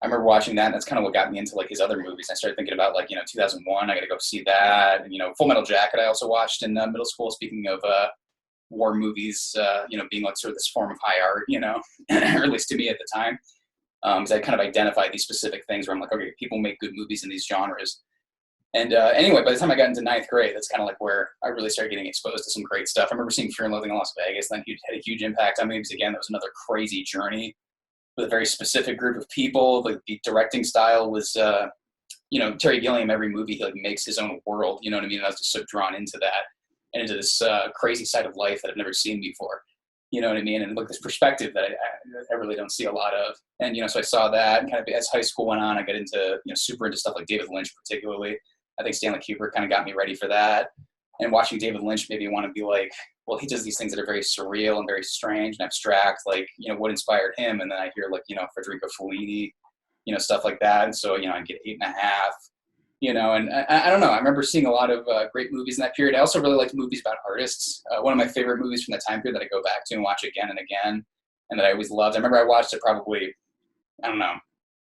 remember watching that, and that's kind of what got me into like his other movies. I started thinking about 2001. I got to go see that. And, Full Metal Jacket I also watched in middle school. Speaking of war movies, being like sort of this form of high art, or at least to me at the time. Because I kind of identified these specific things where I'm like, okay, people make good movies in these genres. And anyway, by the time I got into 9th grade, that's kind of like where I really started getting exposed to some great stuff. I remember seeing Fear and Loathing in Las Vegas. Then it had a huge impact on me because, again, that was another crazy journey with a very specific group of people. Like the directing style was, Terry Gilliam, every movie, he makes his own world. You know what I mean? And I was just so drawn into that and into this crazy side of life that I've never seen before. You know what I mean? And this perspective that I really don't see a lot of. And, so I saw that, and kind of as high school went on, I got into, super into stuff like David Lynch particularly. I think Stanley Kubrick kind of got me ready for that. And watching David Lynch made me want to be like, well, he does these things that are very surreal and very strange and abstract. Like, you know, what inspired him? And then I hear like, you know, Federico Fellini, you know, stuff like that. And so, you know, I get 8.5, you know, and I don't know. I remember seeing a lot of great movies in that period. I also really liked movies about artists. One of my favorite movies from that time period that I go back to and watch again and again, and that I always loved. I remember I watched it probably, I don't know,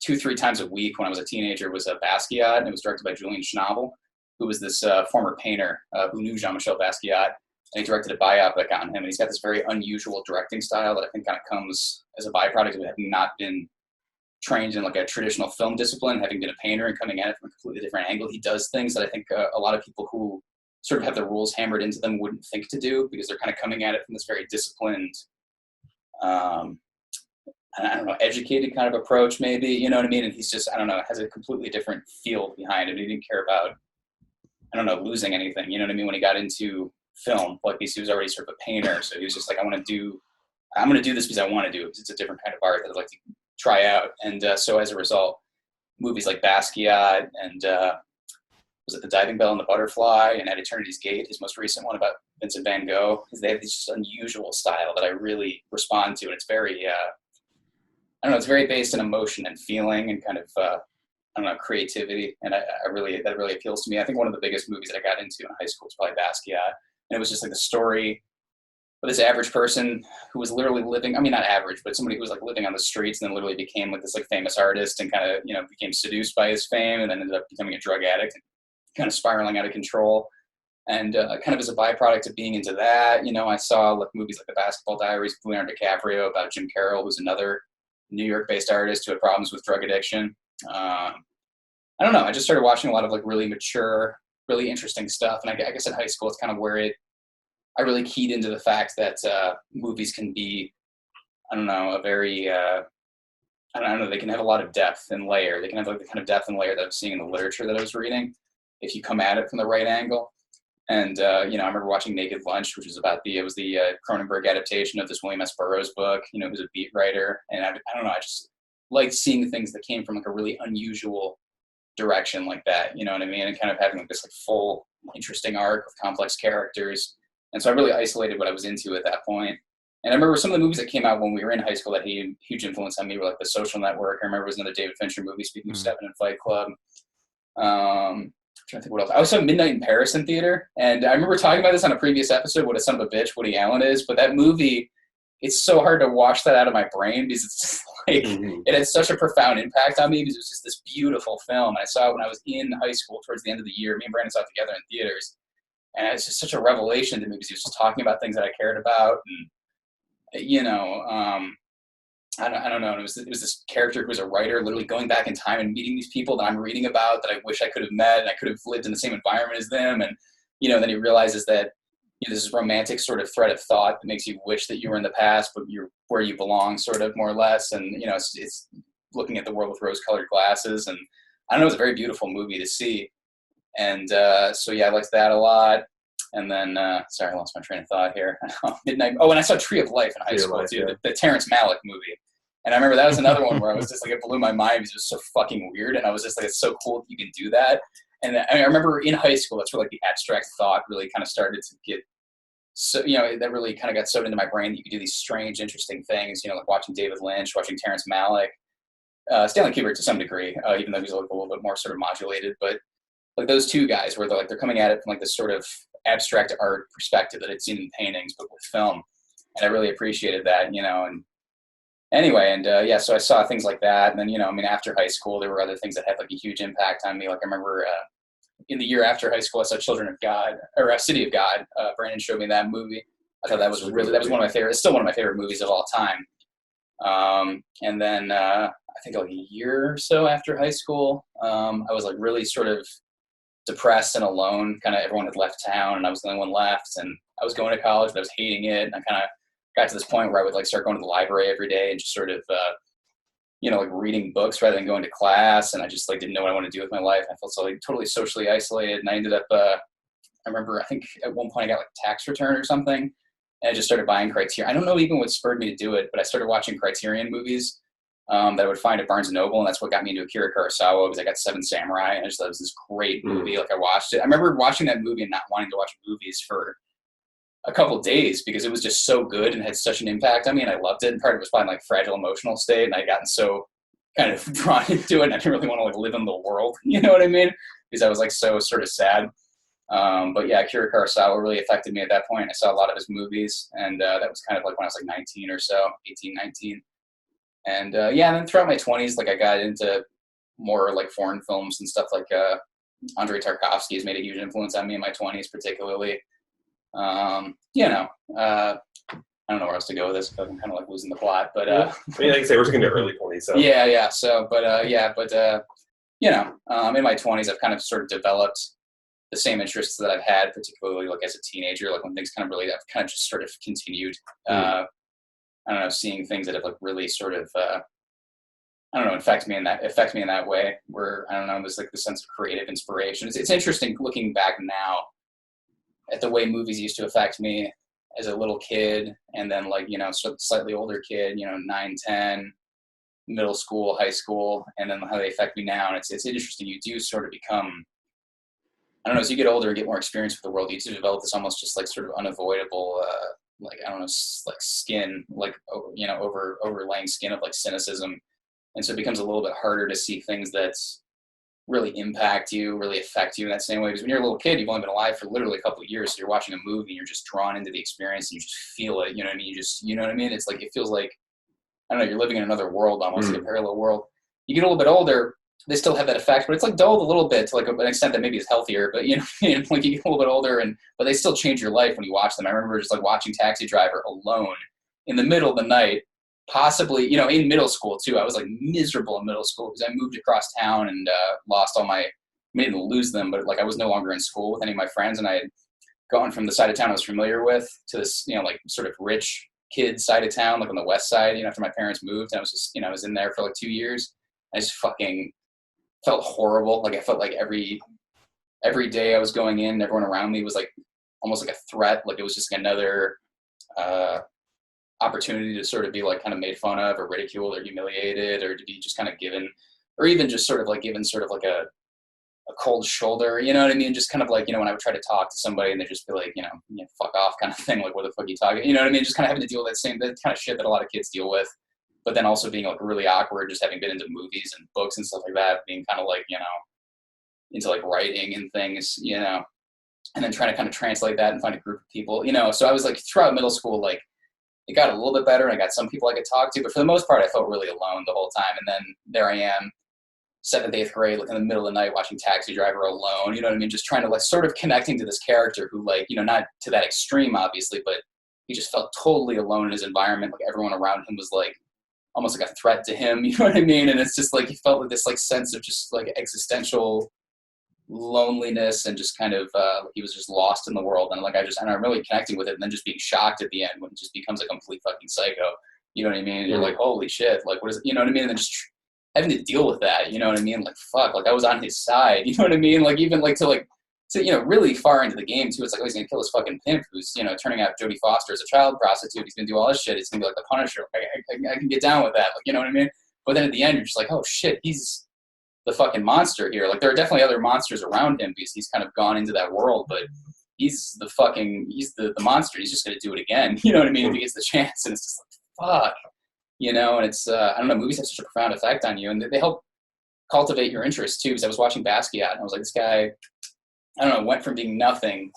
2-3 times a week when I was a teenager, was Basquiat, and it was directed by Julian Schnabel, who was this former painter who knew Jean-Michel Basquiat, and he directed a biopic on him. And he's got this very unusual directing style that I think kind of comes as a byproduct of having not been trained in like a traditional film discipline, having been a painter and coming at it from a completely different angle. He does things that I think a lot of people who sort of have the rules hammered into them wouldn't think to do, because they're kind of coming at it from this very disciplined, I don't know, educated kind of approach maybe, you know what I mean? And he's just, I don't know, has a completely different feel behind it. He didn't care about, I don't know, losing anything, you know what I mean? When he got into film, like he was already sort of a painter. So he was just like, I'm going to do this because I want to do it, because it's a different kind of art that I'd like to try out. And so as a result, movies like Basquiat and was it The Diving Bell and the Butterfly and At Eternity's Gate, his most recent one about Vincent van Gogh, because they have this just unusual style that I really respond to. And it's very, I don't know, it's very based in emotion and feeling and kind of, I don't know, creativity. And that really appeals to me. I think one of the biggest movies that I got into in high school was probably Basquiat. And it was just like the story of this average person who was literally living, I mean, not average, but somebody who was like living on the streets and then literally became like this like famous artist and kind of, you know, became seduced by his fame and then ended up becoming a drug addict and kind of spiraling out of control. And kind of as a byproduct of being into that, you know, I saw like movies like The Basketball Diaries of Leonardo DiCaprio about Jim Carroll, who's another New York-based artist who had problems with drug addiction. I don't know. I just started watching a lot of like really mature, really interesting stuff. And I guess in high school, it's kind of where I really keyed into the fact that movies can be, I don't know, a very, I don't know, they can have a lot of depth and layer. They can have like the kind of depth and layer that I'm seeing in the literature that I was reading, if you come at it from the right angle. And, you know, I remember watching Naked Lunch, which was it was the Cronenberg adaptation of this William S. Burroughs book, you know, who's a beat writer. And I don't know, I just liked seeing things that came from like a really unusual direction like that, you know what I mean? And kind of having like this like full, interesting arc of complex characters. And so I really isolated what I was into at that point. And I remember some of the movies that came out when we were in high school that had a huge influence on me were like The Social Network. I remember it was another David Fincher movie, speaking of Seven and Fight Club. I'm trying to think what else. I also saw Midnight in Paris in theater. And I remember talking about this on a previous episode, what a son of a bitch Woody Allen is. But that movie, it's so hard to wash that out of my brain because it's just like, it had such a profound impact on me because it was just this beautiful film. I saw it when I was in high school towards the end of the year. Me and Brandon saw it together in theaters. And it's just such a revelation to me because he was just talking about things that I cared about. And, you know, I don't know. It was this character who was a writer, literally going back in time and meeting these people that I'm reading about that I wish I could have met and I could have lived in the same environment as them. And, you know, then he realizes that, you know, this romantic sort of thread of thought that makes you wish that you were in the past, but you're where you belong, sort of, more or less. And, you know, it's looking at the world with rose-colored glasses. And I don't know, it was a very beautiful movie to see. And so, yeah, I liked that a lot. And then, sorry, I lost my train of thought here. Midnight. Oh, and I saw Tree of Life in high school, too, yeah. the Terrence Malick movie. And I remember that was another one where I was just like, it blew my mind because it was so fucking weird. And I was just like, it's so cool that you can do that. And I remember in high school, that's where like the abstract thought really kind of started to get, so, you know, that really kind of got sewed into my brain that you could do these strange, interesting things, you know, like watching David Lynch, watching Terrence Malick, Stanley Kubrick to some degree, even though he's like a little bit more sort of modulated. But like those two guys where they're coming at it from like this sort of abstract art perspective that I'd seen in paintings, but with film. And I really appreciated that, you know, and anyway, and yeah, so I saw things like that. And then, you know, I mean, after high school, there were other things that had like a huge impact on me. Like I remember in the year after high school, I saw Children of God, or City of God. Brandon showed me that movie. I thought that was one of my favorite, it's still one of my favorite movies of all time. And then I think like a year or so after high school, I was like really sort of depressed and alone. Kind of everyone had left town and I was the only one left, and I was going to college, but I was hating it. And I kind of got to this point where I would like start going to the library every day and just sort of, you know, like reading books rather than going to class. And I just like didn't know what I wanted to do with my life. I felt so like totally socially isolated. And I ended up, I remember, I think at one point I got like a tax return or something. And I just started buying Criterion. I don't know even what spurred me to do it, but I started watching Criterion movies that I would find at Barnes & Noble, and that's what got me into Akira Kurosawa, because I got Seven Samurai, and I just thought it was this great movie. Like, I watched it. I remember watching that movie and not wanting to watch movies for a couple of days because it was just so good and had such an impact on me, and I loved it. And part of it was probably like fragile emotional state, and I'd gotten so kind of drawn into it, and I didn't really want to like live in the world, you know what I mean? Because I was like so sort of sad. But yeah, Akira Kurosawa really affected me at that point. I saw a lot of his movies, and that was kind of like when I was like 19 or so, 18, 19. And yeah, and then throughout my 20s, like I got into more like foreign films and stuff like Andrei Tarkovsky has made a huge influence on me in my 20s, particularly. You know, I don't know where else to go with this, but I'm kind of like losing the plot. But I mean, like I say, we're just into early 20s. So yeah. So, but you know, in my 20s, I've kind of sort of developed the same interests that I've had, particularly like as a teenager, like when things kind of really, I've kind of just sort of continued. I don't know, seeing things that have like really sort of, I don't know, affect me in that way, where, I don't know, there's like the sense of creative inspiration. It's interesting looking back now at the way movies used to affect me as a little kid, and then like, you know, sort of slightly older kid, you know, 9, 10, middle school, high school, and then how they affect me now. And it's interesting. You do sort of become, I don't know, as you get older and get more experience with the world, you do develop this almost just like sort of unavoidable, like, I don't know, like skin, like, you know, overlaying skin of like cynicism. And so it becomes a little bit harder to see things that really impact you, really affect you in that same way. Because when you're a little kid, you've only been alive for literally a couple of years. So you're watching a movie and you're just drawn into the experience and you just feel it. You know what I mean? You know what I mean? It's like, it feels like, I don't know, you're living in another world, almost like a parallel world. You get a little bit older, they still have that effect, but it's like dulled a little bit to like an extent that maybe is healthier, but you know, like you get a little bit older but they still change your life when you watch them. I remember just like watching Taxi Driver alone in the middle of the night, possibly, you know, in middle school too. I was like miserable in middle school because I moved across town and lost all my, I didn't lose them, but like I was no longer in school with any of my friends, and I had gone from the side of town I was familiar with to this, you know, like sort of rich kid side of town, like on the west side, you know, after my parents moved. And I was just, you know, I was in there for like 2 years. I just fucking felt horrible. Like I felt like every day I was going in, everyone around me was like almost like a threat. Like it was just another opportunity to sort of be like kind of made fun of or ridiculed or humiliated, or to be just kind of given, or even just sort of like given sort of like a cold shoulder, you know what I mean? Just kind of like, you know, when I would try to talk to somebody and they'd just be like, you know, fuck off kind of thing. Like, what the fuck are you talking? You know what I mean? Just kind of having to deal with that kind of shit that a lot of kids deal with. But then also being like really awkward, just having been into movies and books and stuff like that, being kind of like, you know, into like writing and things, you know, and then trying to kind of translate that and find a group of people, you know. So I was like throughout middle school, like it got a little bit better and I got some people I could talk to, but for the most part, I felt really alone the whole time. And then there I am, 7th, 8th grade, like in the middle of the night watching Taxi Driver alone, you know what I mean? Just trying to like sort of connecting to this character who, like, you know, not to that extreme, obviously, but he just felt totally alone in his environment. Like everyone around him was like almost like a threat to him, you know what I mean? And it's just like, he felt like this like sense of just like existential loneliness and just kind of, he was just lost in the world. And like, and I'm really connecting with it, and then just being shocked at the end when it just becomes a complete fucking psycho, you know what I mean? And you're like, holy shit, like what is it? You know what I mean? And then just having to deal with that, you know what I mean? Like, fuck, like I was on his side, you know what I mean? Like even like to, you know, really far into the game too. It's like, oh, he's gonna kill his fucking pimp who's, you know, turning out Jodie Foster as a child prostitute. He's gonna do all this shit. It's gonna be like the Punisher. I can get down with that. Like, you know what I mean? But then at the end, you're just like, oh shit, he's the fucking monster here. Like there are definitely other monsters around him because he's kind of gone into that world, but he's the monster. He's just gonna do it again. You know what I mean? If he gets the chance. And it's just like, fuck. You know, and it's, I don't know, movies have such a profound effect on you, and they help cultivate your interest too. Because I was watching Basquiat, and I was like, this guy, I don't know, went from being nothing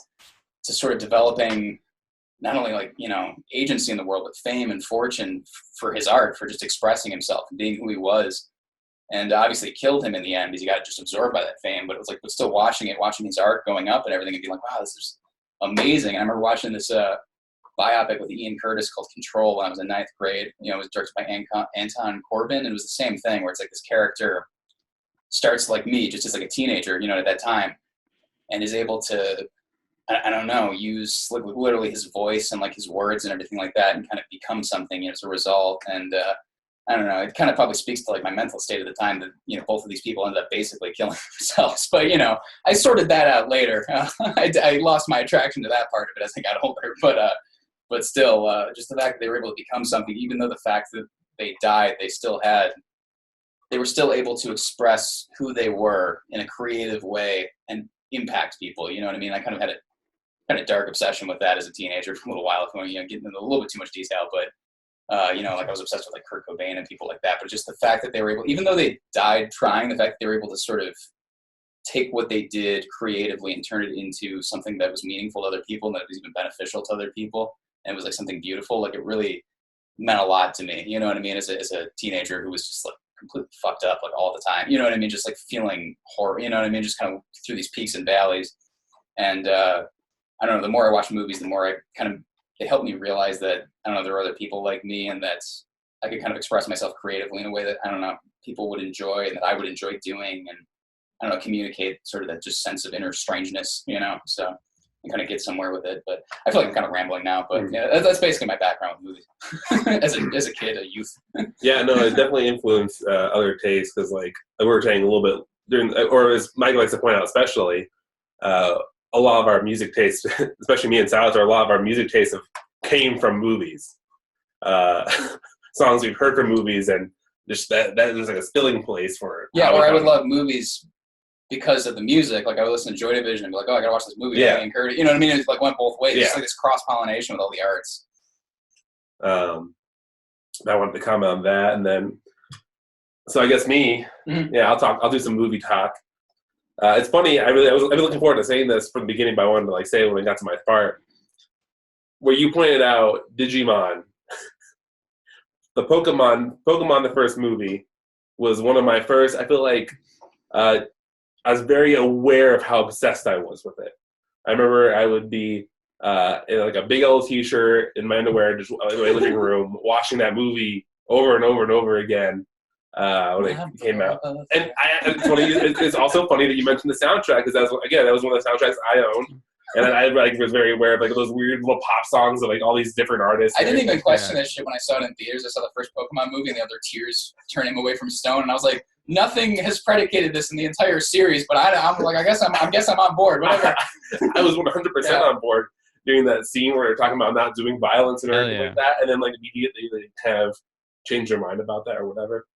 to sort of developing not only like, you know, agency in the world, but fame and fortune for his art, for just expressing himself and being who he was. And obviously it killed him in the end because he got just absorbed by that fame. But it was like, but still watching his art going up and everything, and being like, wow, this is amazing. And I remember watching this biopic with Ian Curtis called Control when I was in 9th grade. You know, it was directed by Anton Corbijn, and it was the same thing where it's like this character starts like me, just as like a teenager, you know, at that time, and is able to, I don't know, use like literally his voice and like his words and everything like that, and kind of become something, you know, as a result. And I don't know, it kind of probably speaks to like my mental state at the time that, you know, both of these people ended up basically killing themselves. But, you know, I sorted that out later. I lost my attraction to that part of it as I got older. But still, just the fact that they were able to become something, even though the fact that they died, they were still able to express who they were in a creative way and impact people. You know what I mean? I kind of had a kind of dark obsession with that as a teenager for a little while, getting into a little bit too much detail, but like I was obsessed with like Kurt Cobain and people like that. But just the fact that they were able, even though they died trying, the fact that they were able to sort of take what they did creatively and turn it into something that was meaningful to other people and that was even beneficial to other people, and it was like something beautiful. Like it really meant a lot to me. You know what I mean? As a teenager who was just like completely fucked up like all the time. You know what I mean? Just like feeling horror. You know what I mean? Just kind of through these peaks and valleys. And I don't know. The more I watch movies, the more they help me realize that I don't know, there are other people like me, and that I could kind of express myself creatively in a way that I don't know people would enjoy and that I would enjoy doing, and I don't know, communicate sort of that just sense of inner strangeness, so and kind of get somewhere with it. But I feel like I'm kind of rambling now, but yeah, that's basically my background with movies as a kid, a youth. Yeah, no, it definitely influenced other tastes because, like we were saying a little bit during, or as Mike likes to point out, especially a lot of our music tastes, especially me and Salvatore, a lot of our music tastes came from movies. Songs we've heard from movies, and just that is like a spilling place for. Yeah, or I would love movies because of the music. Like I would listen to Joy Division and be like, oh, I gotta watch this movie. Yeah. And Curtis, you know what I mean? It like went both ways. Yeah. It's like this cross-pollination with all the arts. I wanted to comment on that, and then so I guess me, yeah, I'll do some movie talk. It's funny. I've been looking forward to saying this from the beginning, but I wanted to like say it when I got to my part where you pointed out Digimon. The Pokemon, the first movie, was one of my first. I feel like I was very aware of how obsessed I was with it. I remember I would be in like a big old T-shirt in my underwear, just in my living room, watching that movie over and over and over again when it came out. And it's also funny that you mentioned the soundtrack because that was one of the soundtracks I owned. And I like was very aware of like those weird little pop songs of like all these different artists. I didn't even question that shit when I saw it in theaters. I saw the first Pokemon movie and the other tears turning him away from Stone, and I was like, nothing has predicated this in the entire series. But I'm like, I guess I'm on board. Whatever. I was 100% on board during that scene where they're talking about not doing violence and everything like that, and then like immediately they have changed their mind about that or whatever.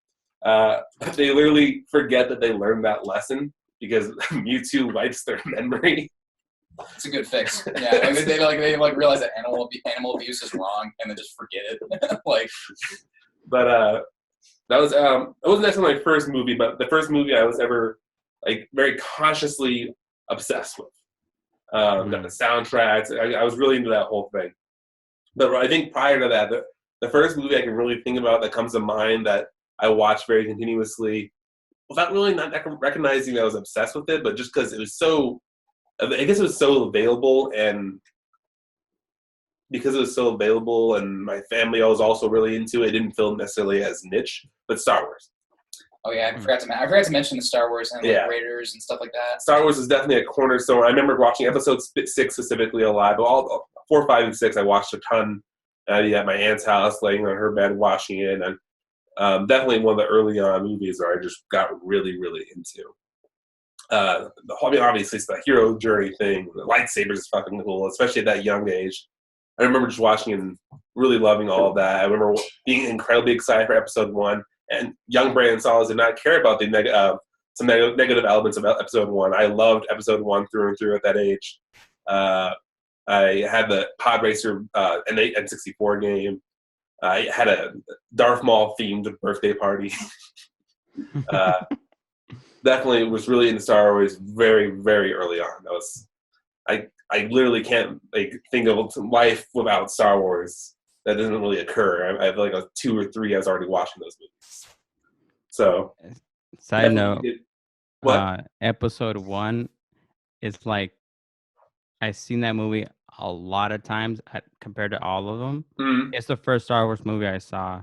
They literally forget that they learned that lesson because Mewtwo wipes their memory. It's a good fix. Yeah, they realize that animal abuse is wrong and then just forget it. But that was it wasn't necessarily my first movie, but the first movie I was ever like very consciously obsessed with. Got the soundtracks. I was really into that whole thing. But I think prior to that, the first movie I can really think about that comes to mind that I watched very continuously, without really not recognizing that I was obsessed with it, but just because it was so. I guess it was so available, and because it was so available, and my family was also really into it, it didn't feel necessarily as niche. But Star Wars. Oh yeah, I forgot to mention the Star Wars and Raiders and stuff like that. Star Wars is definitely a cornerstone. I remember watching episode 6 specifically a lot, but all 4, 5, and 6 I watched a ton. At my aunt's house, laying on her bed watching it, and definitely one of the early on movies where I just got really, really into. Obviously it's the hero journey thing. The lightsabers is fucking cool, especially at that young age. I remember just watching and really loving all of that. I remember being incredibly excited for episode 1. And young Brandon Salas did not care about the negative elements of episode 1. I loved episode 1 through and through at that age. I had the Pod Racer N64 game. I had a Darth Maul themed birthday party. Definitely was really into Star Wars very, very early on. I literally can't think of life without Star Wars. That doesn't really occur. I feel like I was 2 or 3. I was already watching those movies. So, side note, episode 1 is like I've seen that movie a lot of times compared to all of them. Mm-hmm. It's the first Star Wars movie I saw,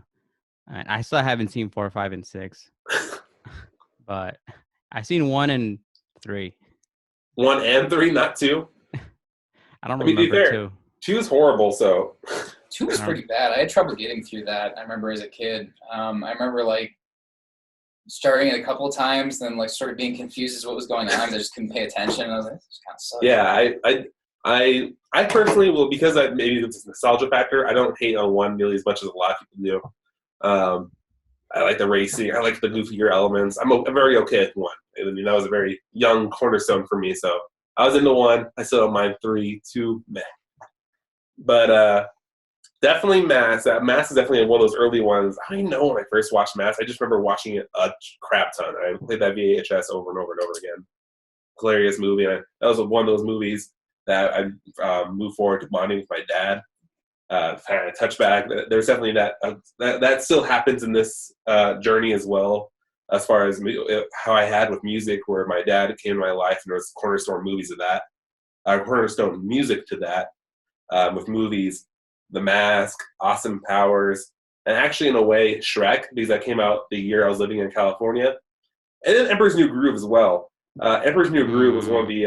and I still haven't seen 4, 5, and 6, but I've seen 1 and 3. 1 and 3, not 2. I don't remember 2. 2 is horrible, so. 2 was pretty bad. I had trouble getting through that. I remember as a kid. I remember starting it a couple of times, then sort of being confused as what was going on. I just couldn't pay attention. And I was like, this kind of sucks. Yeah, I personally will, because maybe it's a nostalgia factor. I don't hate on 1 nearly as much as a lot of people do. I like the racing. I like the goofier elements. I'm very okay with 1. I mean, that was a very young cornerstone for me. So I was into 1. I still don't mind 3, 2, meh. But definitely Mass. Mass is definitely one of those early ones. I don't even know when I first watched Mass. I just remember watching it a crap ton. I played that VHS over and over and over again. Hilarious movie. And that was one of those movies that I moved forward to bonding with my dad. Kind of touchback. There's definitely that still happens in this journey as well, as far as how I had with music, where my dad came to my life and there was cornerstone movies of that, cornerstone music to that, with movies, The Mask, Austin Powers, and actually in a way Shrek, because that came out the year I was living in California, and then Emperor's New Groove as well. Emperor's New Groove was one of the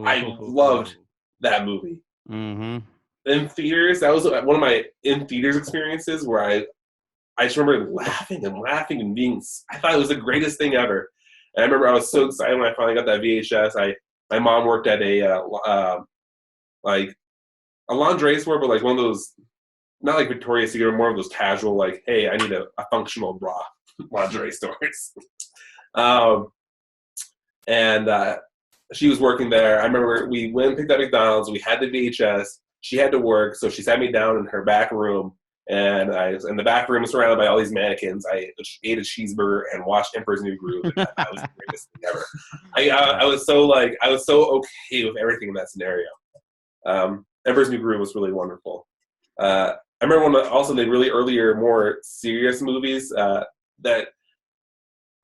I loved that movie. Mm-hmm. In theaters, that was one of my in theaters experiences where I just remember laughing and being. I thought it was the greatest thing ever. And I remember I was so excited when I finally got that VHS. My mom worked at a like a lingerie store, but like one of those, not like Victoria's Secret, more of those casual, like, hey, I need a functional bra lingerie stores. And she was working there. I remember we went and picked up McDonald's. We had the VHS. She had to work, so she sat me down in her back room, and I was in the back room surrounded by all these mannequins. I ate a cheeseburger and watched Emperor's New Groove. And that was the greatest thing ever. I was so okay with everything in that scenario. Emperor's New Groove was really wonderful. I remember one of also the really earlier, more serious movies that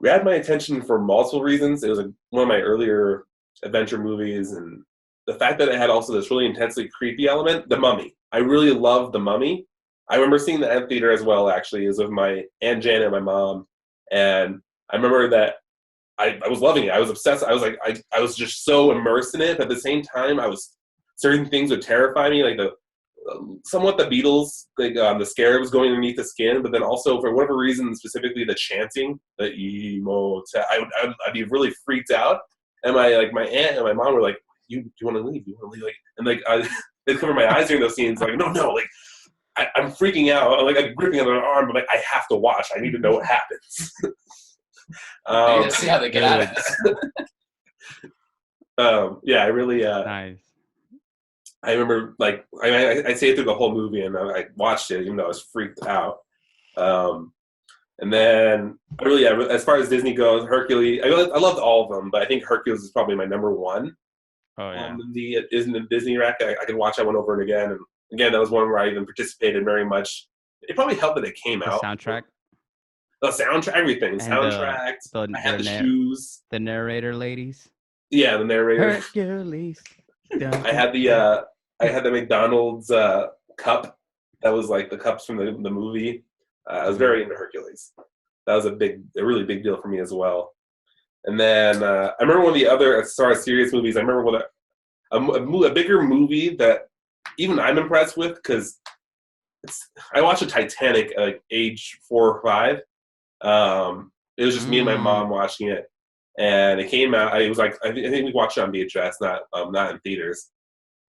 grabbed my attention for multiple reasons. It was one of my earlier adventure movies, and the fact that it had also this really intensely creepy element, The Mummy. I really loved The Mummy. I remember seeing the theater as well, actually. It was with my Aunt Janet and my mom. And I remember that I was loving it. I was obsessed. I was like, I was just so immersed in it. But at the same time, certain things would terrify me, like somewhat the Beatles, like the scarabs going underneath the skin, but then also for whatever reason, specifically the chanting, the emo, I'd be really freaked out. And my aunt and my mom were like, "You want to leave? You want to leave?" Like, and like they'd cover my eyes during those scenes. Like, no, like I'm freaking out. Like I'm gripping on their arm, but like I have to watch. I need to know what happens. I need to see how they get out of this. Yeah, I really. Nice. I remember, like, I stayed through the whole movie, and I watched it, even though I was freaked out. And then, as far as Disney goes, Hercules, I loved all of them, but I think Hercules is probably my number one. Oh, yeah. The Disney rack. I could watch that one over and again. And again, that was one where I even participated very much. It probably helped that it came out. Soundtrack? The soundtrack, everything. And Soundtrack. I had the shoes. The narrator ladies. Yeah, the narrator. Hercules. I had the McDonald's cup. That was like the cups from the movie. I was very into Hercules. That was a really big deal for me as well. And then I remember one of the other, as far as serious movies, I remember a bigger movie that even I'm impressed with, because I watched a Titanic at like age 4 or 5. It was just me and my mom watching it, and it came out. It was like I think we watched it on VHS, not in theaters.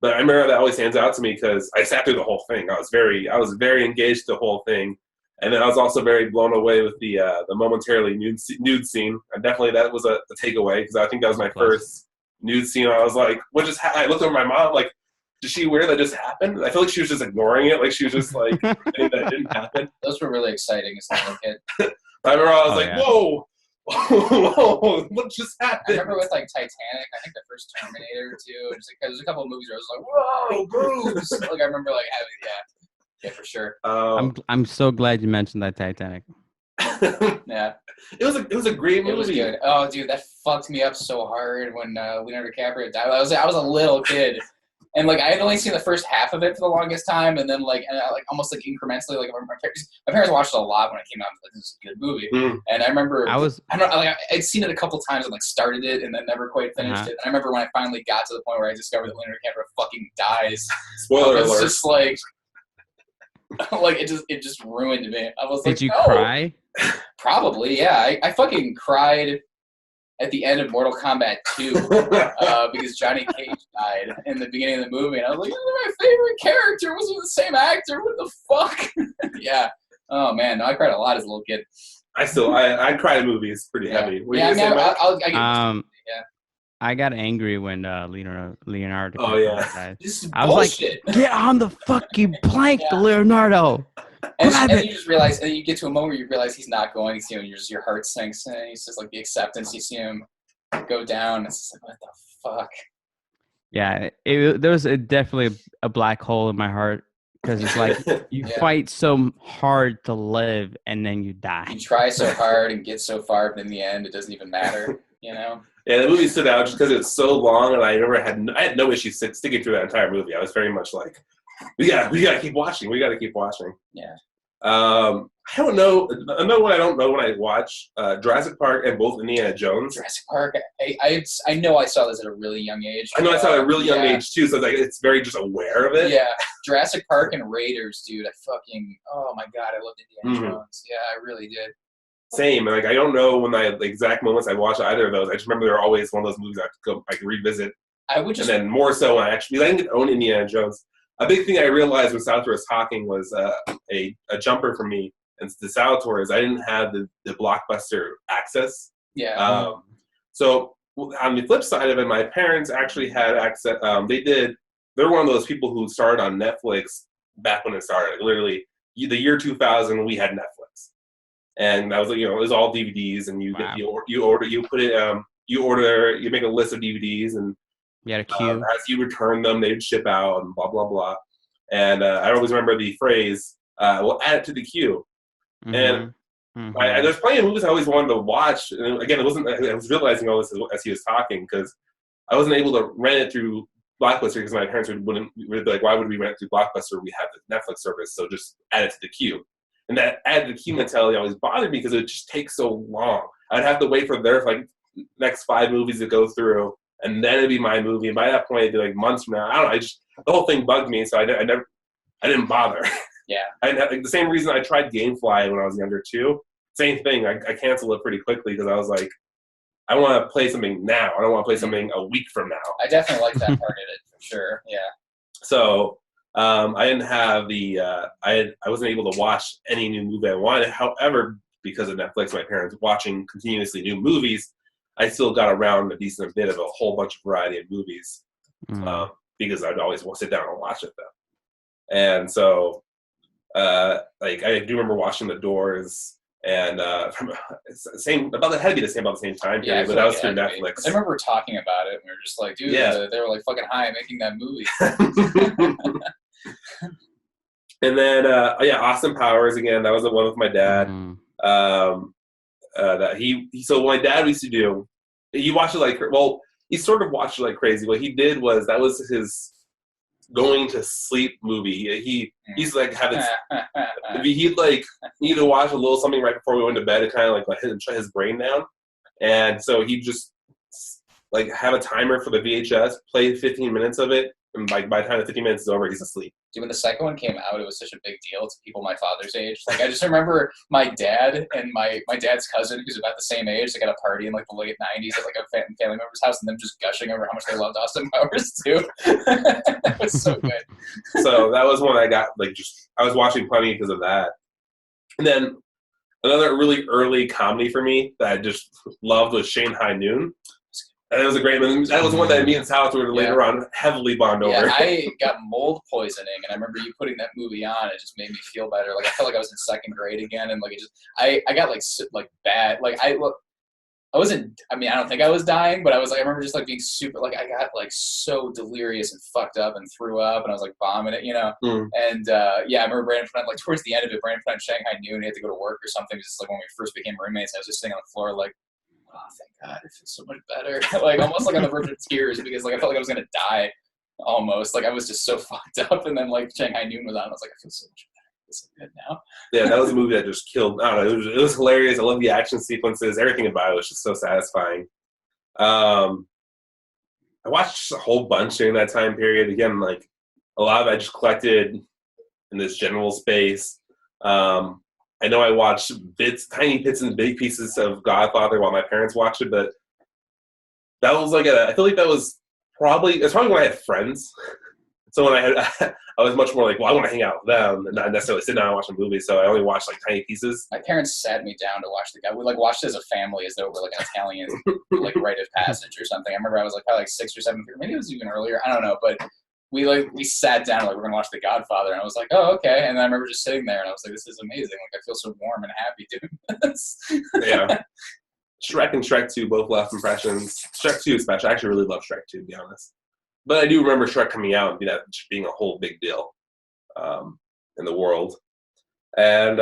But I remember that always stands out to me because I sat through the whole thing. I was very engaged the whole thing, and then I was also very blown away with the momentarily nude scene. And definitely that was a takeaway, because I think that was my first nude scene. I was like, what just happened? I looked over my mom like, did she aware that just happened? I feel like she was just ignoring it, like she was just like pretending that didn't happen. Those were really exciting as a little kid. I remember I was like, yeah. Whoa, what just happened? I remember with like Titanic, I think the first Terminator too. Just like, there's a couple of movies where I was like, whoa, boobs. Like I remember like having yeah, for sure. I'm so glad you mentioned that Titanic. Yeah, it was a great movie. It was good. Oh, dude, that fucked me up so hard when Leonardo DiCaprio died. I was a little kid. And like I had only seen the first half of it for the longest time, and then almost like incrementally, like my parents watched it a lot when it came out. Like, this is a good movie, and I remember I'd seen it a couple times and like started it and then never quite finished it. And I remember when I finally got to the point where I discovered that Leonardo DiCaprio fucking dies. Spoiler alert! It's just like it just ruined me. I was like, did you cry? Probably, yeah. I fucking cried at the end of Mortal Kombat 2 because Johnny Cage died in the beginning of the movie, and I was like, "This is my favorite character. Wasn't the same actor? What the fuck?" Yeah, Oh man, no, I cried a lot as a little kid. I cry at movies pretty Yeah. heavy. What Yeah, you I gonna mean, say, Mike? I get yeah. I got angry when Leonardo Oh, DiCaprio yeah. died. This is I was bullshit. like, get on the fucking plank, Yeah. Leonardo. Grab And it. you just realize, and you get to a moment where you realize he's not going to, and your heart sinks, and it's just like the acceptance. You see him go down. It's just like, what the fuck? Yeah, there was definitely a black hole in my heart because it's like you Yeah. fight so hard to live and then you die. You try so hard and get so far, but in the end, it doesn't even matter. You know? Yeah, the movie stood out just because it was so long, and I had no issue sticking through that entire movie. I was very much like, we gotta keep watching. We gotta keep watching. Yeah. I don't know. Another one I don't know when I watch Jurassic Park and both Indiana Jones. Jurassic Park. I know I saw this at a really young age. I know I saw it at a really young Yeah. age too, so it's very just aware of it. Yeah, Jurassic Park and Raiders, dude. Oh my god, I loved Indiana Jones. Yeah, I really did. Same. Like I don't know when the exact moments I watched either of those. I just remember they were always one of those movies I could revisit. I would just. And then more so when I didn't own Indiana Jones. A big thing I realized when Salvatore was talking was a jumper for me. And the Salvatore is I didn't have the Blockbuster access. Yeah. So on the flip side of it, my parents actually had access. They're one of those people who started on Netflix back when it started. Like, literally, the year 2000, we had Netflix, and that was it was all DVDs, and you make a list of DVDs, and you had a queue. as you return them, they'd ship out, and blah blah blah. And I always remember the phrase, "We'll add it to the queue." And there's plenty of movies I always wanted to watch. And again, I was realizing all this as he was talking because I wasn't able to rent it through Blockbuster because my parents would be like, why would we rent it through Blockbuster? We have the Netflix service, so just add it to the queue. And that add to the queue mentality always bothered me because it just takes so long. I'd have to wait for their next 5 movies to go through, and then it'd be my movie. And by that point, it'd be like months from now. I don't know. The whole thing bugged me, so I didn't bother. Yeah. The same reason I tried GameFly when I was younger too. Same thing. I canceled it pretty quickly because I was like, I want to play something now. I don't want to play something a week from now. I definitely like that part of it for sure. Yeah. So I didn't have I wasn't able to watch any new movie I wanted. However, because of Netflix, my parents watching continuously new movies, I still got around a decent bit of a whole bunch of variety of movies because I'd always sit down and watch it though. And so. I do remember watching The Doors, and it had to be the same about the same time period, but that was through Netflix. I remember talking about it, and we were just like, dude, they were like fucking high making that movie. And then, Austin Powers again. That was the one with my dad. So what my dad used to do, he watched it he sort of watched it like crazy. What he did was that was his going to sleep movie. He's like he'd like need to watch a little something right before we went to bed to kind of like shut his brain down, and so he'd just like have a timer for the VHS, play 15 minutes of it, and by the time the 15 minutes is over, he's asleep. Dude, when the second one came out, it was such a big deal to people my father's age. Like, I just remember my dad and my dad's cousin, who's about the same age, like at a party in like the late 90s at like a family member's house, and them just gushing over how much they loved Austin Powers too. It was so good. So that was one I got I was watching plenty because of that. And then another really early comedy for me that I just loved was Shanghai Noon. And it was a great movie. That was one that me and Salvatore later on heavily bond over. Yeah, I got mold poisoning, and I remember you putting that movie on. It just made me feel better. Like I felt like I was in second grade again, and I got like bad. Like I wasn't. I mean, I don't think I was dying, but I was like, I remember just like being super. Like I got like so delirious and fucked up and threw up, and I was like vomiting, And I remember Brandon put on like towards the end of it, Brandon put on Shanghai Noon. And he had to go to work or something. Just like when we first became roommates, I was just sitting on the floor like, oh, thank God, it feels so much better. Like almost like on the verge of tears because like I felt like I was gonna die almost. Like I was just so fucked up, and then like Shanghai Noon was on. I was like, I feel so much better. It's so good now. Yeah, that was a movie that just killed. I don't know. It was hilarious. I love the action sequences. Everything about it was just so satisfying. I watched a whole bunch during that time period. Again, like a lot of it I just collected in this general space. I know I watched tiny bits and big pieces of Godfather while my parents watched it, but that was I feel like that was probably when I had friends. So when I was much more like, well, I want to hang out with them and not necessarily sit down and watch a movie. So I only watched like tiny pieces. My parents sat me down to watch the guy. We like watched it as a family, as though it were like an Italian like rite of passage or something. I remember I was like probably like 6 or 7, maybe it was even earlier. I don't know, but we sat down like we're gonna watch The Godfather, and I was like, oh, okay. And then I remember just sitting there, and I was like, this is amazing. Like I feel so warm and happy doing this. Yeah. Shrek and Shrek 2 both left impressions. Shrek 2 especially. I actually really love Shrek 2, to be honest. But I do remember Shrek coming out and being a whole big deal in the world. And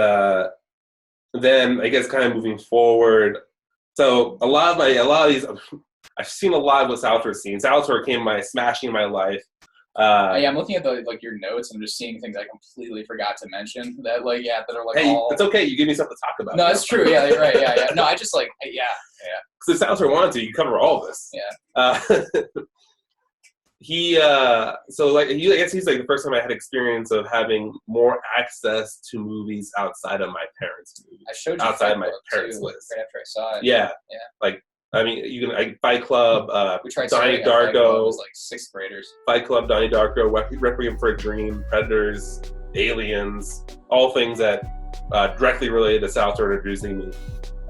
then I guess kind of moving forward. So a lot of these, I've seen a lot of what Salvatore's seen. Salvatore came smashing in my life. Yeah, I'm looking at your notes. I'm just seeing things I completely forgot to mention that that are like hey, all. it's okay. You give me something to talk about. No, that's true. Yeah, you're right. Yeah. No, I just yeah. Because if Salvatore wanted to, you cover all of this. Yeah. I guess he's like the first time I had experience of having more access to movies outside of my parents' movies. I showed you outside of my parents' list. right after I saw it. Yeah. Yeah. Like, I mean, you can Fight Club, we tried Donnie Fight Club. It Darko, was like 6th graders. Fight Club, Donnie Darko, Requiem for a Dream, Predators, Aliens, all things that directly related to Salvatore introducing me.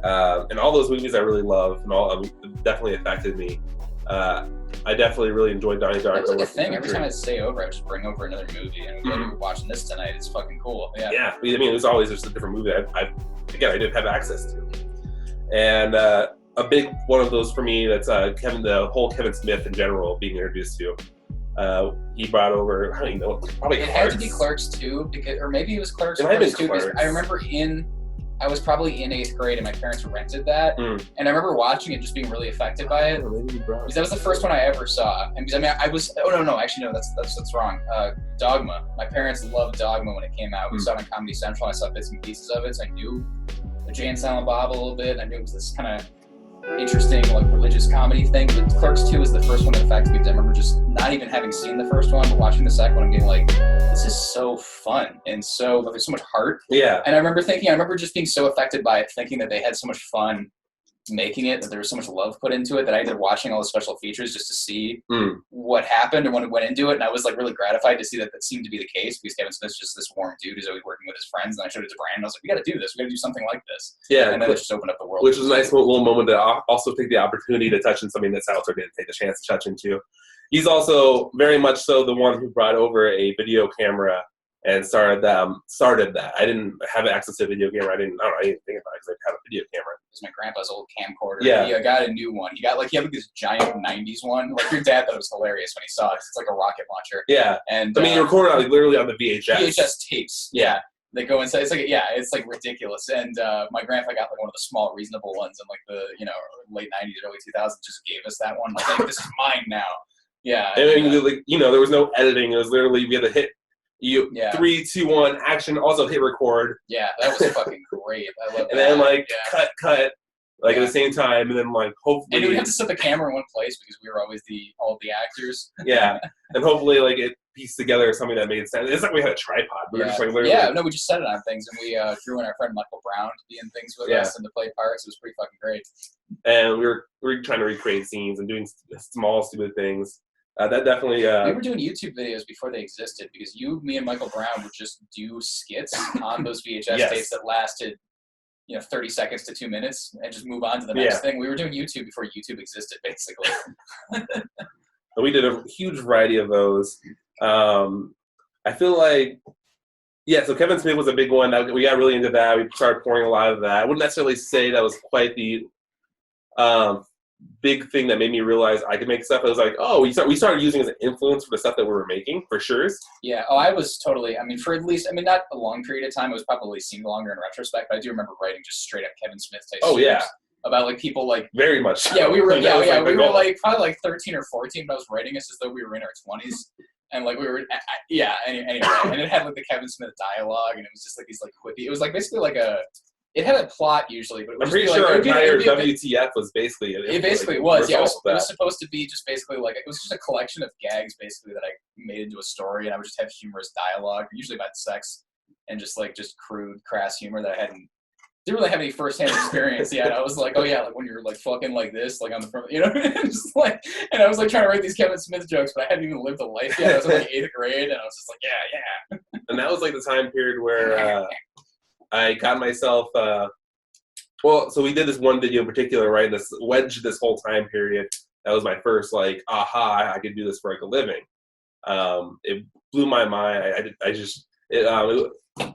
And all those movies I really love, and all definitely affected me. I definitely really enjoyed Donnie Darko. That was like a thing. Every time I'd stay over, I'd just bring over another movie, and we're watching this tonight. It's fucking cool. Yeah. Yeah. I mean, it was always just a different movie I didn't have access to. And a big one of those for me, that's the whole Kevin Smith in general being introduced to. He brought over, I don't even know, probably It Clerks. had to be Clerks 2, or maybe it was Clerks. It might have been 2. Clerks. I remember I was probably in 8th grade, and my parents rented that, and I remember watching it, just being really affected by it. Because that was the first one I ever saw, and because I was actually no, that's wrong. Dogma. My parents loved Dogma when it came out. We saw it on Comedy Central. I saw bits and pieces of it, so I knew the Jay and Silent Bob a little bit. I knew it was this kind of interesting religious comedy thing. But Clerks 2 was the first one that affected me. I remember just not even having seen the first one, but watching the second one and being like, this is so fun and so there's so much heart. Yeah. And I remember just being so affected by it, thinking that they had so much fun making it, that there was so much love put into it, that I ended up watching all the special features just to see what happened and when it went into it. And I was really gratified to see that seemed to be the case, because Kevin Smith's just this warm dude who's always working with his friends. And I showed it to Brian, and I was like, we got to do this. We got to do something like this. Yeah. And then it just opened up the world. Which was a nice little moment to also take the opportunity to touch on something that Salvatore didn't take the chance to touch into. He's also very much so the one who brought over a video camera and started that. I didn't have access to a video camera. I didn't think about it because I had a video camera. It was my grandpa's old camcorder. Yeah. He got a new one. He had this giant 90s one. Your dad thought it was hilarious when he saw it. It's like a rocket launcher. Yeah. And I mean, you recorded on literally on the VHS. VHS tapes. Yeah. They go inside. It's ridiculous. And my grandpa got one of the small, reasonable ones in the late 90s, early 2000s. Just gave us that one. This is mine now. Yeah. And there was no editing. It was literally we had to hit 3, 2, 1, action. Also hit record. Yeah, that was fucking great. I love that. And then cut. At the same time, and then hopefully. And we had to set the camera in one place because we were always all the actors. Yeah, and hopefully it pieced together something that made sense. It's like we had a tripod. We were just literally. Yeah, no, we just set it on things, and we drew in our friend Michael Brown to be in things with us and to play parts. It was pretty fucking great. And we were trying to recreate scenes and doing small stupid things. That definitely. We were doing YouTube videos before they existed, because me and Michael Brown would just do skits on those VHS tapes that lasted 30 seconds to 2 minutes and just move on to the next thing. We were doing YouTube before YouTube existed, basically. We did a huge variety of those. I feel like, so Kevin Smith was a big one. We got really into that. We started pouring a lot of that. I wouldn't necessarily say that was quite the big thing that made me realize I could make stuff. I was like, we started using it as an influence for the stuff that we were making, for sure. Yeah. Oh, I was totally, not a long period of time. It was probably seemed longer in retrospect, but I do remember writing just straight up Kevin Smith type scripts about people very much. Yeah, we were, we were probably 13 or 14 when I was writing this, as though we were in our 20s. And we were, anyway, and it had the Kevin Smith dialogue, and it was just these quippy. It was basically it had a plot usually, but it was I'm pretty sure entire WTF was basically it. It basically was. Yeah, it was supposed to be just basically it was just a collection of gags basically that I made into a story, and I would just have humorous dialogue, usually about sex, and just crude, crass humor that I hadn't didn't really have any first-hand experience yet. I was like, oh yeah, like when you're like fucking like this, like on the front, you know, just like, and I was like trying to write these Kevin Smith jokes, but I hadn't even lived a life yet. I was in like 8th grade, and I was just like, yeah. And that was like the time period where I got myself. Well, so we did this one video in particular, right? This wedged this whole time period. That was my first like, aha, I could do this for like a living. It blew my mind.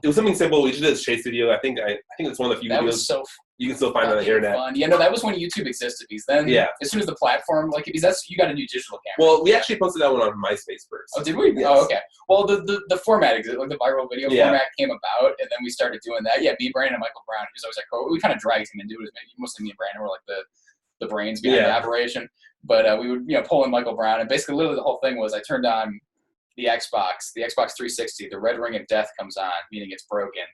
It was something simple. We just did this chase video. I think it's one of the few videos you can still find on the internet. Fun. Yeah, no, that was when YouTube existed. Because then, as soon as the platform, like, because you got a new digital camera. Well, we actually posted that one on MySpace first. Oh, did we? Yes. Oh, okay. Well, the format existed, like the viral video format came about, and then we started doing that. Yeah, me, Brandon, and Michael Brown. He was always like, we kind of dragged him into it. Mostly me and Brandon were like the brains behind the operation. But we would, pull in Michael Brown, and basically, literally, the whole thing was I turned on the Xbox 360, the red ring of death comes on, meaning it's broken.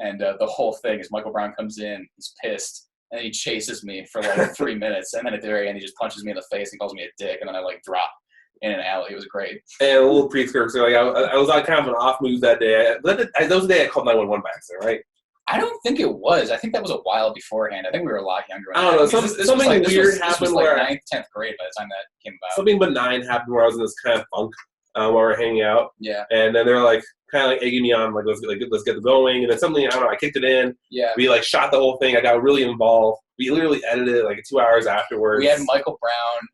And the whole thing is Michael Brown comes in, he's pissed, and he chases me for like 3 minutes. And then at the very end, he just punches me in the face and calls me a dick. And then I like drop in an alley. It was great. And a little precursor, like I was on kind of an off move that day. That was the day I called 911 by accident, right? I don't think it was. I think that was a while beforehand. I think we were a lot younger. I don't know. Something weird happened. This was like 9th, 10th grade by the time that came about. Something benign happened where I was in this kind of funk while we were hanging out. Yeah. And then they're like kind of like egging me on, like let's get it going. And then something, I don't know, I kicked it in. Yeah. We like shot the whole thing. I got really involved. We literally edited it like 2 hours afterwards. We had Michael Brown,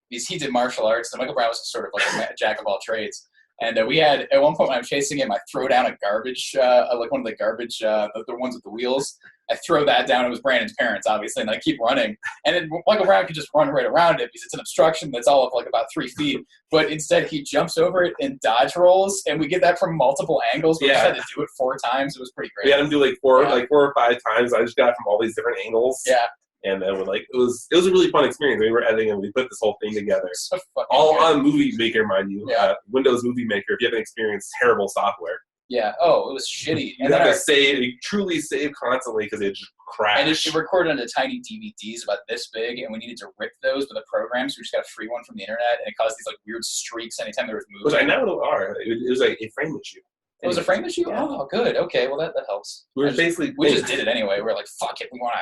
because he did martial arts. So Michael Brown was sort of like a jack of all trades. And we had, at one point when I'm chasing him, I throw down a garbage, like one of the garbage, the ones with the wheels. I throw that down. It was Brandon's parents, obviously, and I keep running. And then Michael Brown could just run right around it because it's an obstruction that's all of like about 3 feet. But instead, he jumps over it and dodge rolls, and we get that from multiple angles. We just had to do it 4 times. It was pretty great. We had him do like 4 or 5 times. I just got it from all these different angles. Yeah. And then it was a really fun experience. We were editing and we put this whole thing together. So all good. on Movie Maker, mind you. Yeah. Windows Movie Maker. If you haven't experienced terrible software. Yeah. Oh, it was shitty. You have to save. You truly save constantly because it just crashed. And it recorded onto tiny DVDs about this big, and we needed to rip those with a program, so we just got a free one from the internet, and it caused these like weird streaks anytime there was movement. Which I now know are. It was like a frame issue. It was a frame issue? Yeah. Oh, good. Okay, well that helps. We just did it anyway. We're like, fuck it, we want to.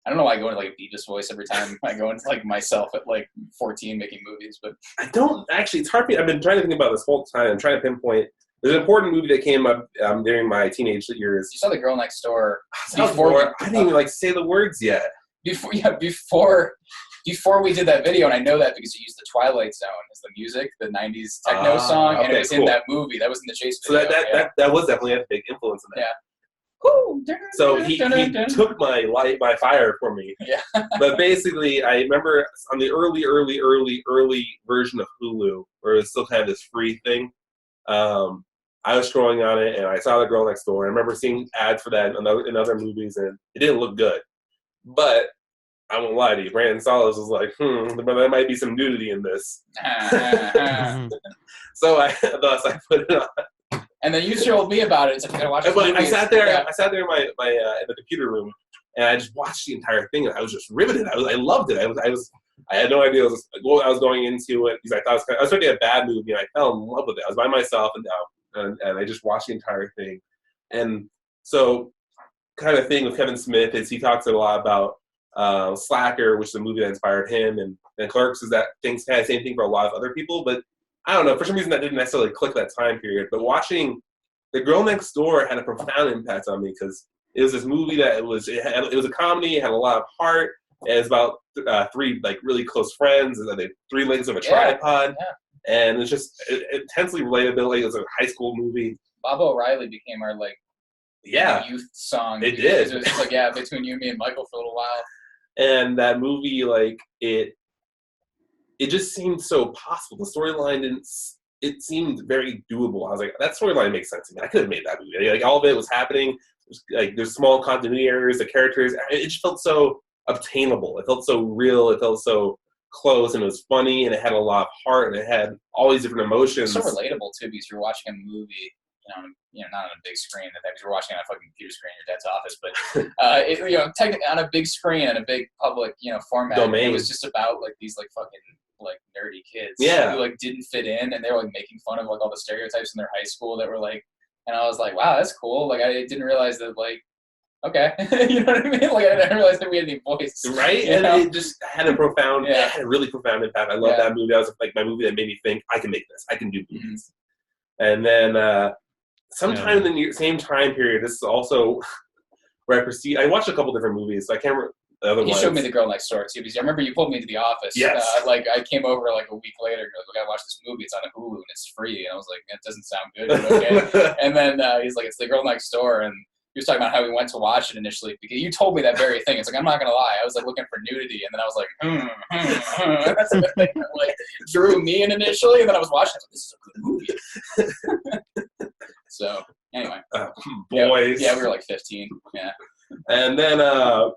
I don't know why I go into like a Beavis voice every time I go into like myself at like 14 making movies, but I don't actually. It's hard for me. I've been trying to think about this whole time. I'm trying to pinpoint. There's an important movie that came up during my teenage years. You saw The Girl Next Door before. I didn't even like say the words yet. Before we did that video, and I know that because you used the Twilight Zone as the music, the 90s techno song, and it was in that movie. That was in the chase video. So that was definitely a big influence in that. Yeah. So he took my fire for me. Yeah. But basically, I remember on the early version of Hulu, where it was still kind of this free thing, I was scrolling on it, and I saw The Girl Next Door. I remember seeing ads for that in other movies, and it didn't look good. But I won't lie to you, Brandon Salas was like, there might be some nudity in this. So I put it on. And then you told me about it. It's like, I gotta watch it. I sat there in my in the computer room, and I just watched the entire thing, and I was just riveted. I loved it. I had no idea what I was going into it because I thought I was expecting a bad movie, and I fell in love with it. I was by myself and I just watched the entire thing. And so, kind of thing with Kevin Smith is he talks a lot about Slacker, which is a movie that inspired him, and Clerks is that kind of the same thing for a lot of other people, but I don't know, for some reason that didn't necessarily click that time period. But watching The Girl Next Door had a profound impact on me because it was this movie that it was a comedy, it had a lot of heart. It was about 3 like really close friends, and then they 3 legs of a tripod, and it's just intensely relatable. It was a high school movie. Bob O'Reilly became our youth song. It did. It was like between you, me, and Michael for a little while. And that movie, it just seemed so possible. The storyline it seemed very doable. I was like, that storyline makes sense to me. I could have made that movie. Like all of it was happening. There's small continuity errors. The characters, it just felt so obtainable. It felt so real. It felt so close, and it was funny, and it had a lot of heart, and it had all these different emotions. It's so relatable too, because you're watching a movie, not on a big screen. Because you're watching on a fucking computer screen in your dad's office, but technically on a big screen in a big public, format. Domain. It was just about these fucking nerdy kids who didn't fit in, and they were making fun of all the stereotypes in their high school that were and I was like, wow, that's cool. I didn't realize that okay. You know what I mean? Like, I didn't realize that we had any voice. Right? And it just had a profound, Yeah. had a really profound impact. I love that movie. That was like my movie that made me think, I can make this. I can do movies. And then sometime in the same time period, this is also where I watched a couple different movies. So I can't remember the other ones. You showed me The Girl Next Door too, because I remember you pulled me into the office. Yes. Like I came over like a week later. You're like, "We gotta watch this movie. It's on Hulu and it's free." And I was like, "That doesn't sound good." But okay. And then he's like, "It's The Girl Next Door," and he was talking about how we went to watch it initially because you told me that very thing. It's like, I'm not gonna lie, I was like looking for nudity, and then I was like, That's the thing that like drew me in initially, and then I was watching. I was like, this is a good movie. So anyway, boys. Yeah, we were like 15. Yeah. And then I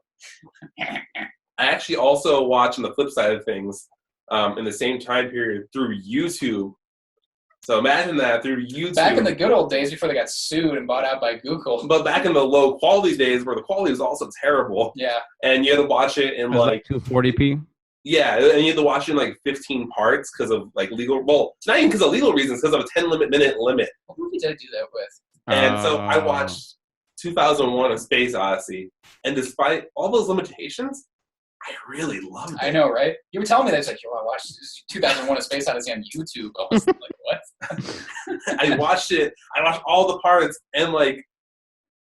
actually also watched on the flip side of things in the same time period through YouTube. So imagine that through YouTube. Back in the good old days before they got sued and bought out by Google. But back in the low quality days where the quality was also terrible. Yeah. And you had to watch it in like 240p. Yeah, and you had to watch it in like 15 parts because of like legal. Well, not even because of legal reasons, because of a 10-minute limit. What movie did I do that with? And so I watched 2001: A Space Odyssey, and despite all those limitations, I really loved it. I know, right? You were telling me that. It's like, yo, I watched 2001: A Space Odyssey on YouTube. I was like, what? I watched it. I watched all the parts, and like,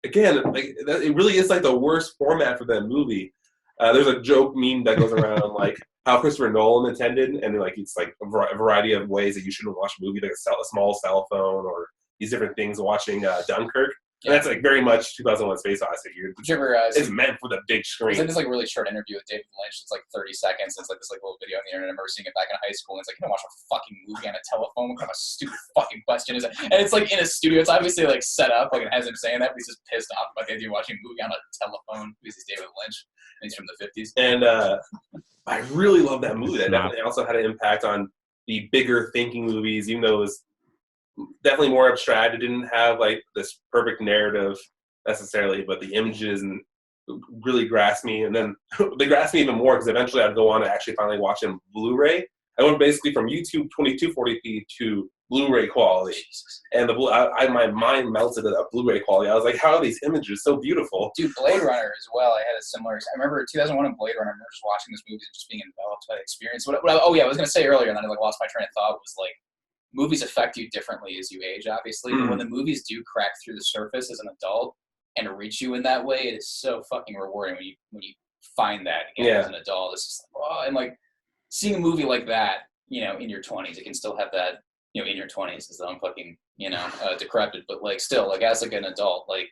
again, like it really is like the worst format for that movie. There's a joke meme that goes around like how Christopher Nolan intended, and like it's like a variety of ways that you shouldn't watch a movie, like a small cell phone or these different things. Watching Dunkirk. And that's like very much 2001: Space Odyssey. Did you ever, it's meant for the big screen. It's like this like really short interview with David Lynch. It's like 30 seconds. It's like this like little video on the internet. I remember seeing it back in high school. And it's like, you don't watch a fucking movie on a telephone. What kind of a stupid fucking question is that? And it's like in a studio. It's obviously like set up. Like it has him saying that, but he's just pissed off about the idea of watching a movie on a telephone because he's David Lynch and he's from the 50s. And I really love that movie. That definitely also had an impact on the bigger thinking movies, even though it was definitely more abstract. It didn't have like this perfect narrative necessarily, but the images and really grasped me. And then they grasped me even more because eventually I'd go on to actually finally watch it in Blu-ray. I went basically from YouTube 2240p to Blu-ray quality, and my mind melted at that Blu-ray quality. I was like, how are these images so beautiful? Dude, Blade Runner as well. I had a similar. I remember 2001 and Blade Runner. I remember just watching this movie and just being enveloped by the experience. I was gonna say earlier, and then I like lost my train of thought. Was like, movies affect you differently as you age, obviously. But when the movies do crack through the surface as an adult and reach you in that way, it is so fucking rewarding when you find that again as an adult. It's just like, oh, and like seeing a movie like that, you know, in your 20s, it can still have that, you know, in your 20s, as though I'm fucking, you know, decrepit, but like still, like as like an adult, like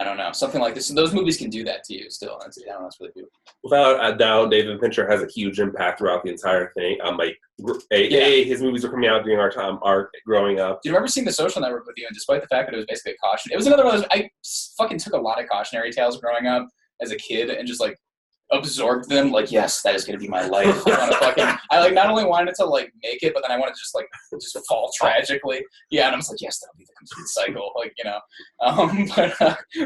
I don't know, something like this. Those movies can do that to you still. I don't know, it's really beautiful. Without a doubt, David Fincher has a huge impact throughout the entire thing. His movies were coming out during our time, growing up. Do you remember seeing The Social Network with you? And despite the fact that it was basically a caution, it was another one of those. I fucking took a lot of cautionary tales growing up as a kid and just like absorbed them. Like, yes, that is going to be my life. I like not only wanted to like make it, but then I wanted to just fall tragically. Yeah, and I was like, yes, that'll be the complete cycle. Like, you know,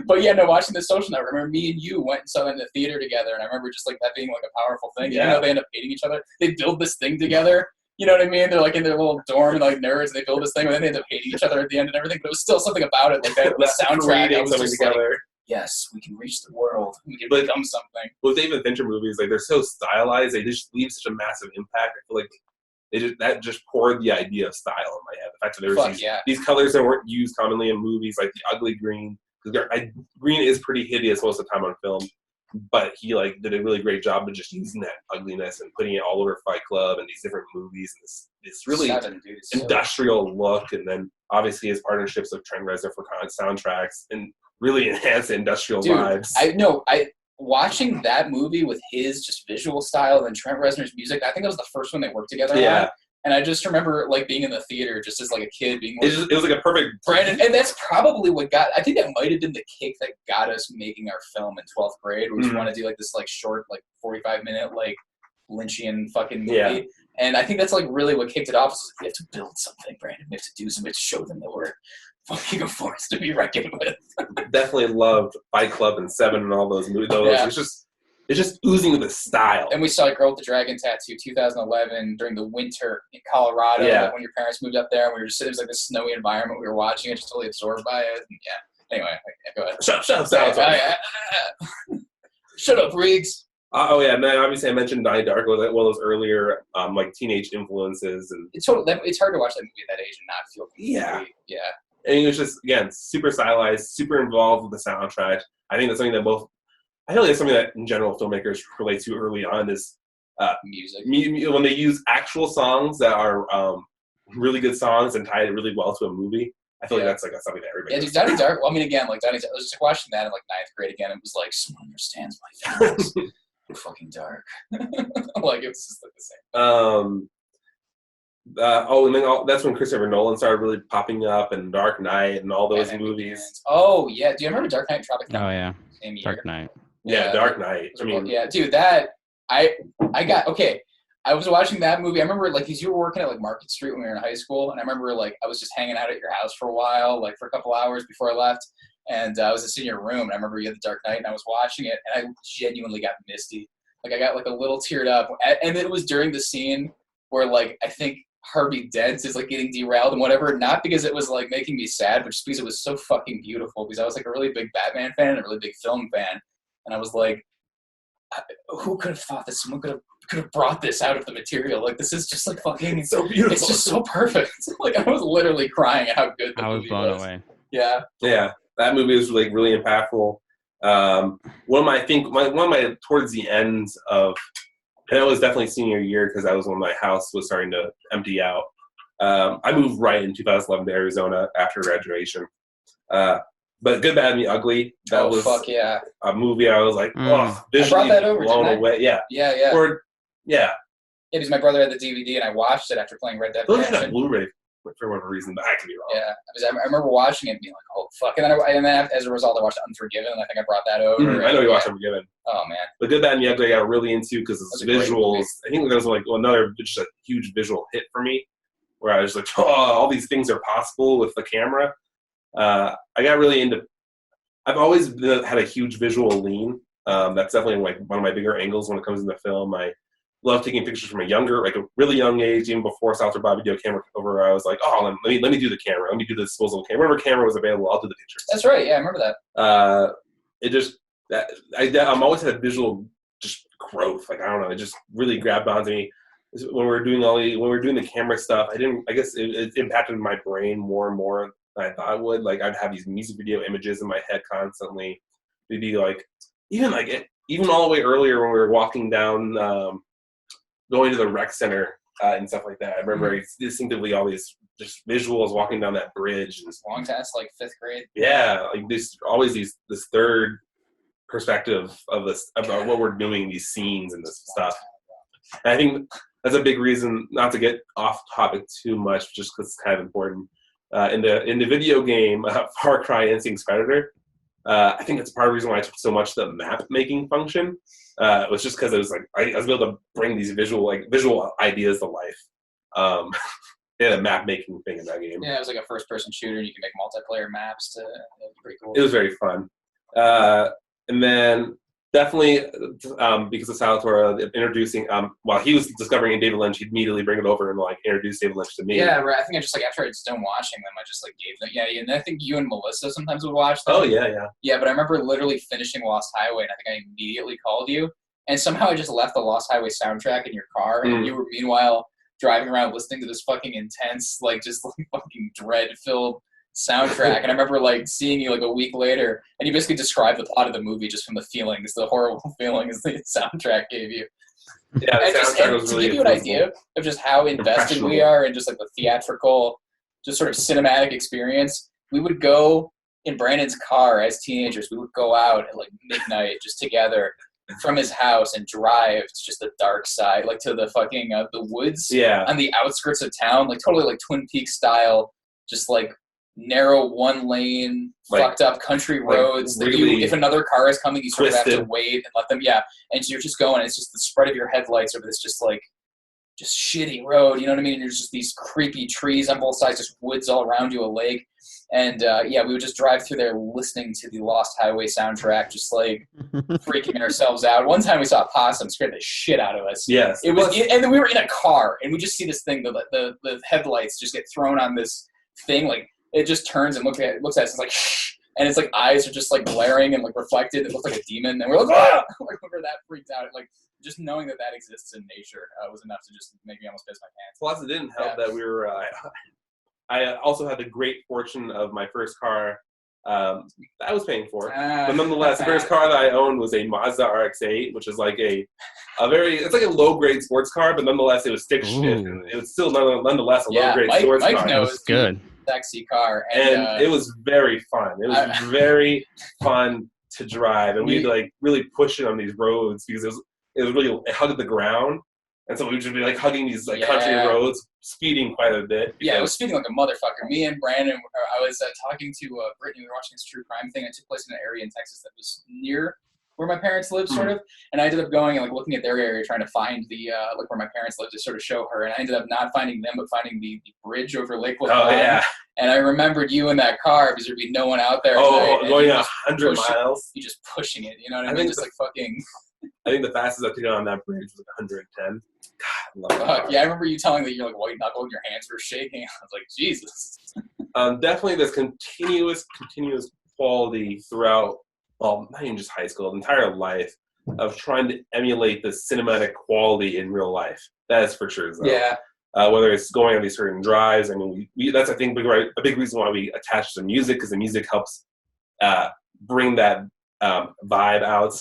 but yeah, no, watching The Social Network. I remember me and you went and saw it in the theater together, and I remember just like that being like a powerful thing. Yeah. You know, they end up hating each other. They build this thing together. You know what I mean? They're like in their little dorm, like nerds, and they build this thing, and then they end up hating each other at the end and everything. But it was still something about it, like that soundtrack. I was just together. Like, yes, we can reach the world. We can become something. With David Fincher movies, like they're so stylized, they just leave such a massive impact. I feel like that just poured the idea of style in my head. The fact that there was these colors that weren't used commonly in movies, like the ugly green. Because green is pretty hideous most of the time on film, but he like did a really great job of just using that ugliness and putting it all over Fight Club and these different movies and this really industrial look. And then obviously his partnerships with Trent Reznor for soundtracks and really enhance the industrial vibes. Watching that movie with his just visual style and Trent Reznor's music, I think that was the first one they worked together on. And I just remember like being in the theater just as like a kid being like, it was like a perfect Brandon, and that's probably what I think that might have been the kick that got us making our film in 12th grade. We just want to do like this like short, like 45-minute like Lynchian fucking movie. Yeah. And I think that's like really what kicked it off. Was like, we have to build something, Brandon. We have to do something to show them that we're fucking a force to be reckoned with. Definitely loved Fight Club and Seven and all those movies. It's just oozing with style. And we saw Girl with the Dragon Tattoo 2011 during the winter in Colorado when your parents moved up there. And we were just sitting, it was like this snowy environment. We were watching it, just totally absorbed by it. And Anyway, go ahead. Shut up, Salvatore. Shut up, Riggs. Oh yeah, man. Obviously, I mentioned Donnie Darko was one of those earlier like teenage influences, and It's hard to watch that movie at that age and not feel completely, yeah. And he was just again super stylized, super involved with the soundtrack. I think that's something that I feel like it's something that in general filmmakers relate to early on is music. When they use actual songs that are really good songs and tie it really well to a movie. I feel like that's something that everybody. Yeah, dude, Donnie Darko. Well, I mean, again, like Donnie, I was just watching that in like 9th grade again. It was like someone understands my feelings. They're fucking dark. Like it was just like the same. And then that's when Christopher Nolan started really popping up, and Dark Knight, and all those movies. Oh yeah, do you remember Dark Knight and Tropic Thunder? Oh yeah, Same year. Dark Knight. Yeah, Dark Knight. I mean, yeah, dude, that I got okay. I was watching that movie. I remember like because you were working at like Market Street when we were in high school, and I remember like I was just hanging out at your house for a while, like for a couple hours before I left, and I was just in your room, and I remember you had The Dark Knight, and I was watching it, and I genuinely got misty. Like I got like a little teared up, and it was during the scene where like I think Harvey Dent is like getting derailed and whatever, not because it was like making me sad, but just because it was so fucking beautiful. Because I was like a really big Batman fan and a really big film fan, and I was like, who could have thought that someone could have brought this out of the material? Like this is just like fucking it's so beautiful. It's just so perfect. Like I was literally crying at how good the movie was. I was blown away. Yeah. Yeah, that movie was like really impactful. One of my towards the end of, and it was definitely senior year because that was when my house was starting to empty out. I moved right in 2011 to Arizona after graduation. But Good, Bad, and the Ugly, that was fuck yeah. a movie I was like, visually I brought that over, blown away. Yeah. Yeah. Yeah, because my brother had the DVD and I watched it after playing Red Dead Redemption. Redemption. Blu-ray for whatever reason, but I could be wrong. Yeah, because I remember watching it and being like, oh fuck, and then as a result I watched Unforgiven, and I think I brought that over. I know you watched Unforgiven. Oh man, The Good, Bad, and the Ugly I got really into because the visuals. I think that was like another just a huge visual hit for me, where I was like, oh, all these things are possible with the camera. I got really into. I've always had a huge visual lean. That's definitely like one of my bigger angles when it comes into film. I love taking pictures from a really young age, even before Salvatore bought video camera over. I was like, oh, let me do the camera. Let me do the disposable camera. Whatever camera was available, I'll do the pictures. That's right. Yeah, I remember that. I'm always had a visual just growth. Like I don't know, it just really grabbed onto me. When we were doing the camera stuff, I guess it impacted my brain more and more than I thought it would. Like I'd have these music video images in my head constantly. It'd be like even all the way earlier when we were walking down, going to the rec center and stuff like that. I remember distinctively all these just visuals walking down that bridge. And long test, like 5th grade. Yeah, like this third perspective of this about what we're doing, these scenes and this stuff. And I think that's a big reason not to get off topic too much, just because it's kind of important. In the video game Far Cry Instinct's Predator, I think that's part of the reason why I took so much the map making function. It was just because it was like I was able to bring these visual ideas to life. A map making thing in that game. Yeah, it was like a first person shooter, and you can make multiplayer maps. It was pretty cool. It was very fun. And then definitely because of Salvatore introducing, while he was discovering David Lynch, he'd immediately bring it over and like introduce David Lynch to me. Yeah, right. I think I just like after I was done watching them, I just like gave them. Yeah, and I think you and Melissa sometimes would watch them. Oh yeah. Yeah, but I remember literally finishing Lost Highway, and I think I immediately called you, and somehow I just left the Lost Highway soundtrack in your car, and you were meanwhile driving around listening to this fucking intense, like just like fucking dread-filled soundtrack. And I remember like seeing you like a week later, and you basically described the plot of the movie just from the feelings, the horrible feelings the soundtrack gave you. Yeah, the soundtrack was to really give you an idea of just how invested we are in just like the theatrical, just sort of cinematic experience, we would go in Brandon's car as teenagers. We would go out at like midnight just together from his house and drive to just the dark side, like to the fucking the woods on the outskirts of town, like totally like Twin Peaks style, just like narrow one lane, like, fucked up country roads that you, if another car is coming, you sort of have to wait and let them, and so you're just going, it's just the spread of your headlights over this just shitty road, you know what I mean? And there's just these creepy trees on both sides, just woods all around you, a lake. And we would just drive through there listening to the Lost Highway soundtrack, just like freaking ourselves out. One time we saw a possum, scared the shit out of us. Yes. And then we were in a car, and we just see this thing, the headlights just get thrown on this thing, like it just turns and looks at us, it's like, shh. and its like eyes are just like glaring and like reflected. It looks like a demon, and we're like, ah! Like we were that freaked out. Like just knowing that exists in nature was enough to just make me almost piss my pants. Plus, it didn't help that we were. I also had the great fortune of my first car. That I was paying for, but nonetheless, the first car that I owned was a Mazda RX-8, which is like it's like a low-grade sports car, but nonetheless, it was stick shift. It was still nonetheless a low-grade sports car. Mike knows, good. Sexy car, and it was very fun. It was very fun to drive, and we had to like really push it on these roads because it was really it hugged the ground. And so we would just be like hugging these like country roads, speeding quite a bit. Yeah, I was speeding like a motherfucker. Me and Brandon, I was talking to Brittany. We were watching this true crime thing. It took place in an area in Texas that was near where my parents lived, sort of. And I ended up going and like looking at their area, trying to find the like where my parents lived to sort of show her. And I ended up not finding them, but finding the bridge over Lake LaFond. Oh yeah. And I remembered you in that car because there'd be no one out there. Going 100 miles. You just pushing it. You know what I mean? Just like fucking. I think the fastest I could go on that bridge was like 110. God, I love that. Yeah, I remember you telling that you're like white knuckled, your hands were shaking. I was like, Jesus. Definitely this continuous quality throughout, well, not even just high school, the entire life of trying to emulate the cinematic quality in real life. That is for sure. Though. Yeah. Whether it's going on these certain drives, I mean, that's I think a big reason why we attach to music, because the music helps bring that vibe out.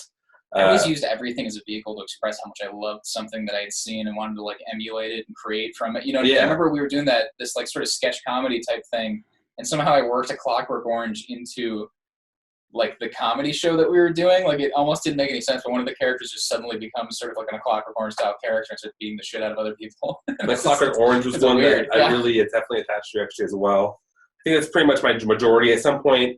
I always used everything as a vehicle to express how much I loved something that I had seen and wanted to like emulate it and create from it. You know, I remember we were doing this like sort of sketch comedy type thing, and somehow I worked a Clockwork Orange into like the comedy show that we were doing. Like it almost didn't make any sense, but one of the characters just suddenly becomes sort of like a Clockwork Orange style character and starts beating the shit out of other people. The Clockwork Orange was one weird, that I really definitely attached to actually as well. I think that's pretty much my majority. At some point,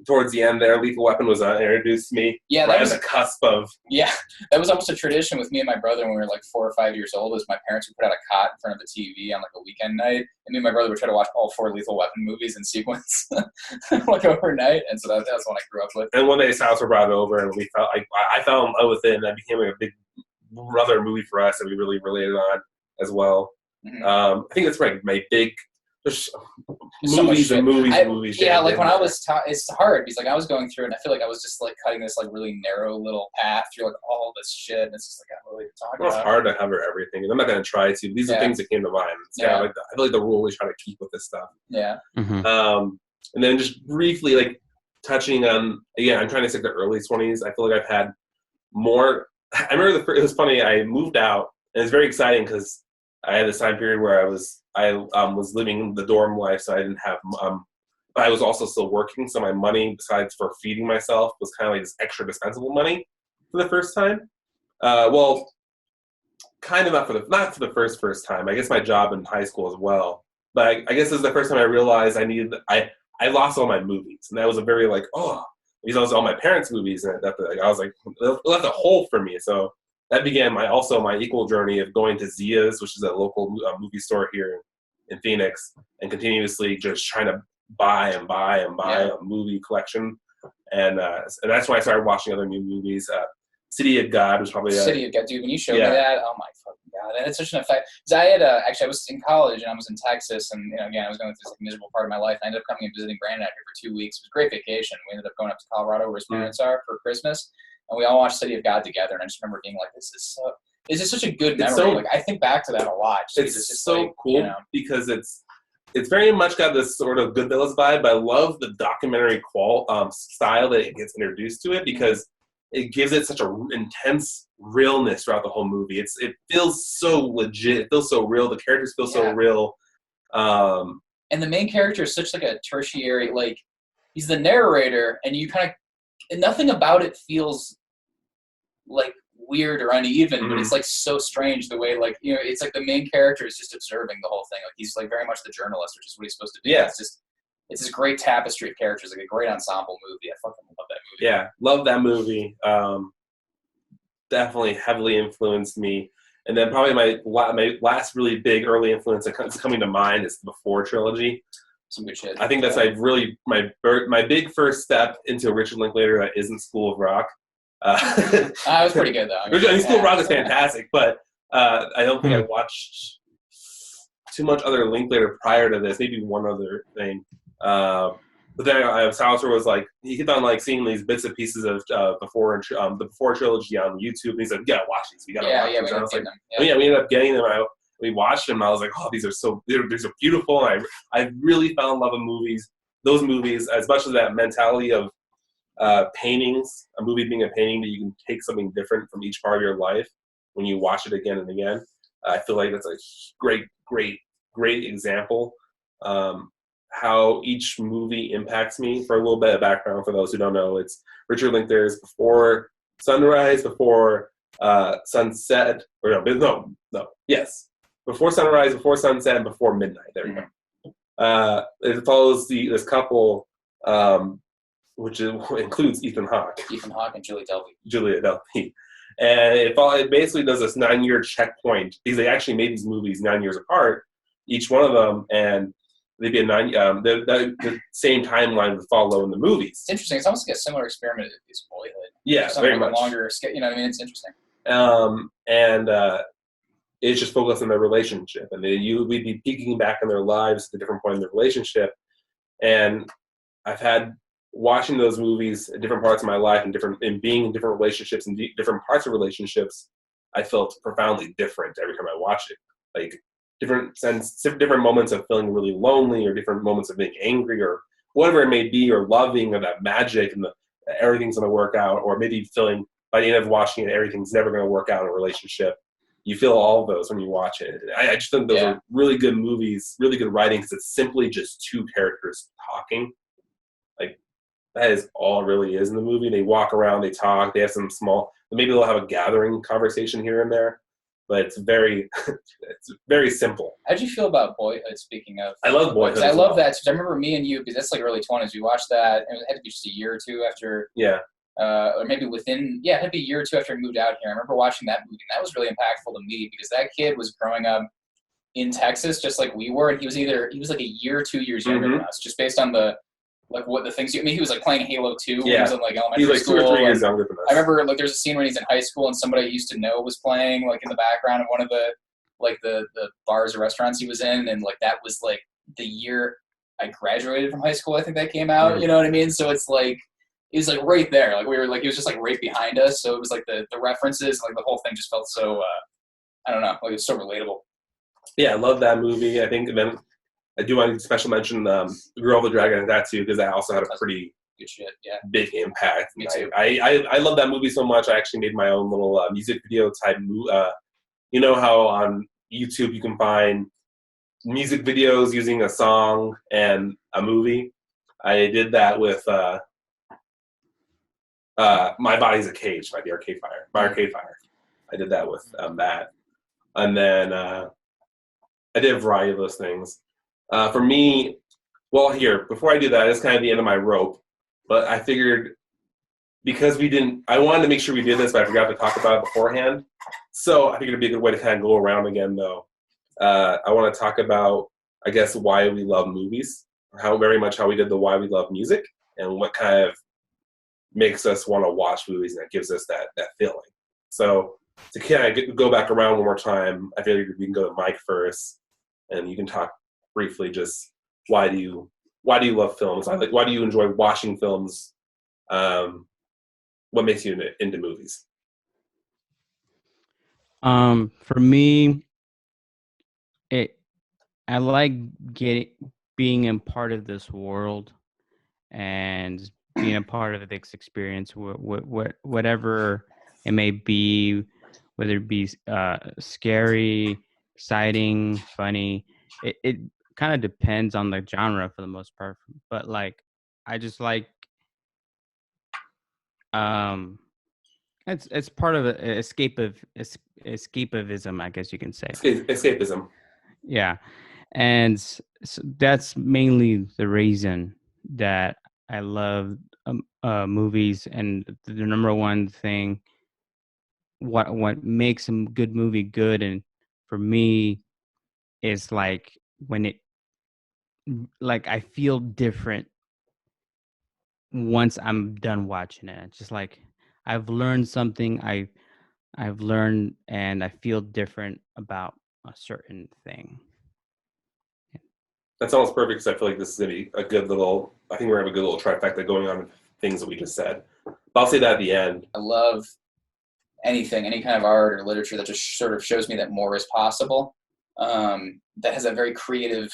towards the end there, Lethal Weapon was introduced to me. Yeah, right on the cusp of. Yeah, that was almost a tradition with me and my brother when we were like 4 or 5 years old. Is my parents would put out a cot in front of the TV on like a weekend night, and me and my brother would try to watch all 4 Lethal Weapon movies in sequence, like overnight. And so that was what I grew up with. And one day, Salvatore brought it over, and we felt like I fell in love with it, and that became like a big brother movie for us that we really related on as well. Mm-hmm. I think that's my big. There's movies and movies. Yeah, like when I was it's hard because like I was going through it and I feel like I was just like cutting this like really narrow little path through like all this shit, and it's just like I don't really talk about. It's hard to cover everything, and I'm not going to try to. These are things that came to mind. It's kind of like I feel like the rule we try to keep with this stuff. Yeah. Mm-hmm. And then just briefly like touching on again, I'm trying to stick to early 20s. I feel like I've had more. I remember it was funny. I moved out, and it's very exciting because I had this time period where I was living the dorm life, so I didn't have, but I was also still working, so my money, besides for feeding myself, was kind of like this extra dispensable money for the first time. Well, kind of not for the first time. I guess my job in high school as well. But I guess this is the first time I realized I lost all my movies, and that was a very like, because I was all my parents' movies, and I was like, it left a hole for me, so. That began my equal journey of going to Zia's, which is a local movie store here in Phoenix, and continuously just trying to buy a movie collection. And that's when I started watching other new movies. City of God was probably City of God, dude. When you showed me that, oh my fucking god, and it's such an effect. Because I had actually I was in college and I was in Texas, and again I was going through this miserable part of my life. I ended up coming and visiting Brandon out here for 2 weeks. It was a great vacation. We ended up going up to Colorado where his parents are for Christmas. And we all watched City of God together, and I just remember being like, "This is such a good memory." Like I think back to that a lot. It's just so like, cool because it's very much got this sort of Goodfellas vibe. But I love the documentary style that it gets introduced to it because it gives it such an intense realness throughout the whole movie. It feels so legit. It feels so real. The characters feel so real. And the main character is such like a tertiary, like he's the narrator, and you kind of nothing about it feels like weird or uneven, but it's like so strange the way like it's like the main character is just observing the whole thing. Like he's like very much the journalist, which is what he's supposed to be. Yeah. It's this great tapestry of characters, like a great ensemble movie. I fucking love that movie. Yeah, love that movie. Definitely heavily influenced me. And then probably my last really big early influence that's coming to mind is the Before trilogy. Some good shit. I think that's like really my big first step into Richard Linklater that isn't School of Rock. It was pretty good though. I mean, School of Rock is fantastic, but I don't think I watched too much other Linklater prior to this. Maybe one other thing. But then Salvatore was like, he kept on like seeing these bits and pieces of the Before trilogy on YouTube, and he's like, "You gotta watch these. You gotta watch these." We And I was like, them. We ended up getting them. We watched them. And I was like, "Oh, these are beautiful." And I really fell in love with movies. Those movies, as much as that mentality of paintings, a movie being a painting that you can take something different from each part of your life when you watch it again and again. I feel like that's a great example. How each movie impacts me. For a little bit of background for those who don't know, it's Richard Linklater's Before Sunrise, Before Sunset, or yes, Before Sunrise, Before Sunset, and Before Midnight. There we go. It follows this couple, which includes Ethan Hawke and Julia Delpy. And it basically does this 9-year checkpoint, because they actually made these movies 9 years apart, each one of them, and they'd be the same timeline would follow in the movies. It's interesting. It's almost like a similar experiment as Boyhood. Yeah, very much. Longer, you know what I mean? It's interesting. It's just focused on their relationship, and we'd be peeking back in their lives at a different point in their relationship. And I've had watching those movies at different parts of my life and being in different relationships and different parts of relationships, I felt profoundly different every time I watched it. Like different moments of feeling really lonely, or different moments of being angry, or whatever it may be, or loving, or that magic and everything's going to work out, or maybe feeling by the end of watching it, everything's never going to work out in a relationship. You feel all of those when you watch it. I just think those are really good movies, really good writing, because it's simply just two characters talking. Like, that is all it really is in the movie. They walk around, they talk, they have maybe they'll have a gathering conversation here and there, but it's very simple. How did you feel about Boyhood, speaking of? I love Boyhood. I love that. I remember me and you, because that's like early 20s, we watched that, and it had to be just a year or two after. Yeah. Or maybe it had to be a year or two after I moved out here. I remember watching that movie, and that was really impactful to me, because that kid was growing up in Texas just like we were, and he was like a year or 2 years younger than us, just based on the things. He was like playing Halo 2 when he was in like elementary school. He's like 2 or 3 years younger than us. I remember like there's a scene when he's in high school and somebody I used to know was playing like in the background of one of the bars or restaurants he was in, and like that was like the year I graduated from high school. I think that came out. You know what I mean? So it's like it was like right there. Like we were like he was just like right behind us. So it was like the references, like the whole thing just felt so I don't know, like it was so relatable. Yeah, I love that movie. I think then I do want to special mention The Girl with the Dragon Tattoo, because that also had a pretty good shit. Yeah, big impact. Me too. I love that movie so much. I actually made my own little music video type. You know how on YouTube you can find music videos using a song and a movie? I did that with My Body's a Cage by Arcade Fire. I did that with that. And then I did a variety of those things. For me, before I do that, it's kind of the end of my rope. But I figured, because I wanted to make sure we did this, but I forgot to talk about it beforehand. So I figured it'd be a good way to kind of go around again, though. I want to talk about, I guess, why we love movies, or how we did the why we love music, and what kind of makes us want to watch movies, and that gives us that feeling. So to kind of go back around one more time, I figured we can go to Mike first, and you can talk briefly just why do you love films? Why do you enjoy watching films? What makes you into movies? For me, I like being a part of this world and being a part of this experience, whatever it may be, whether it be scary, exciting, funny. It kind of depends on the genre for the most part, but like I just like it's part of escapism, I guess you can say. Escapism. Yeah, and so that's mainly the reason that I love movies, and the number one thing what makes a good movie good, and for me is like when I feel different once I'm done watching it. It's just like I've learned something. I've learned, and I feel different about a certain thing. That's almost perfect, because I feel like this is going to be a good little I think we're gonna have a good little trifecta going on with things that we just said. But I'll say that at the end. I love anything, any kind of art or literature that just sort of shows me that more is possible. That has a very creative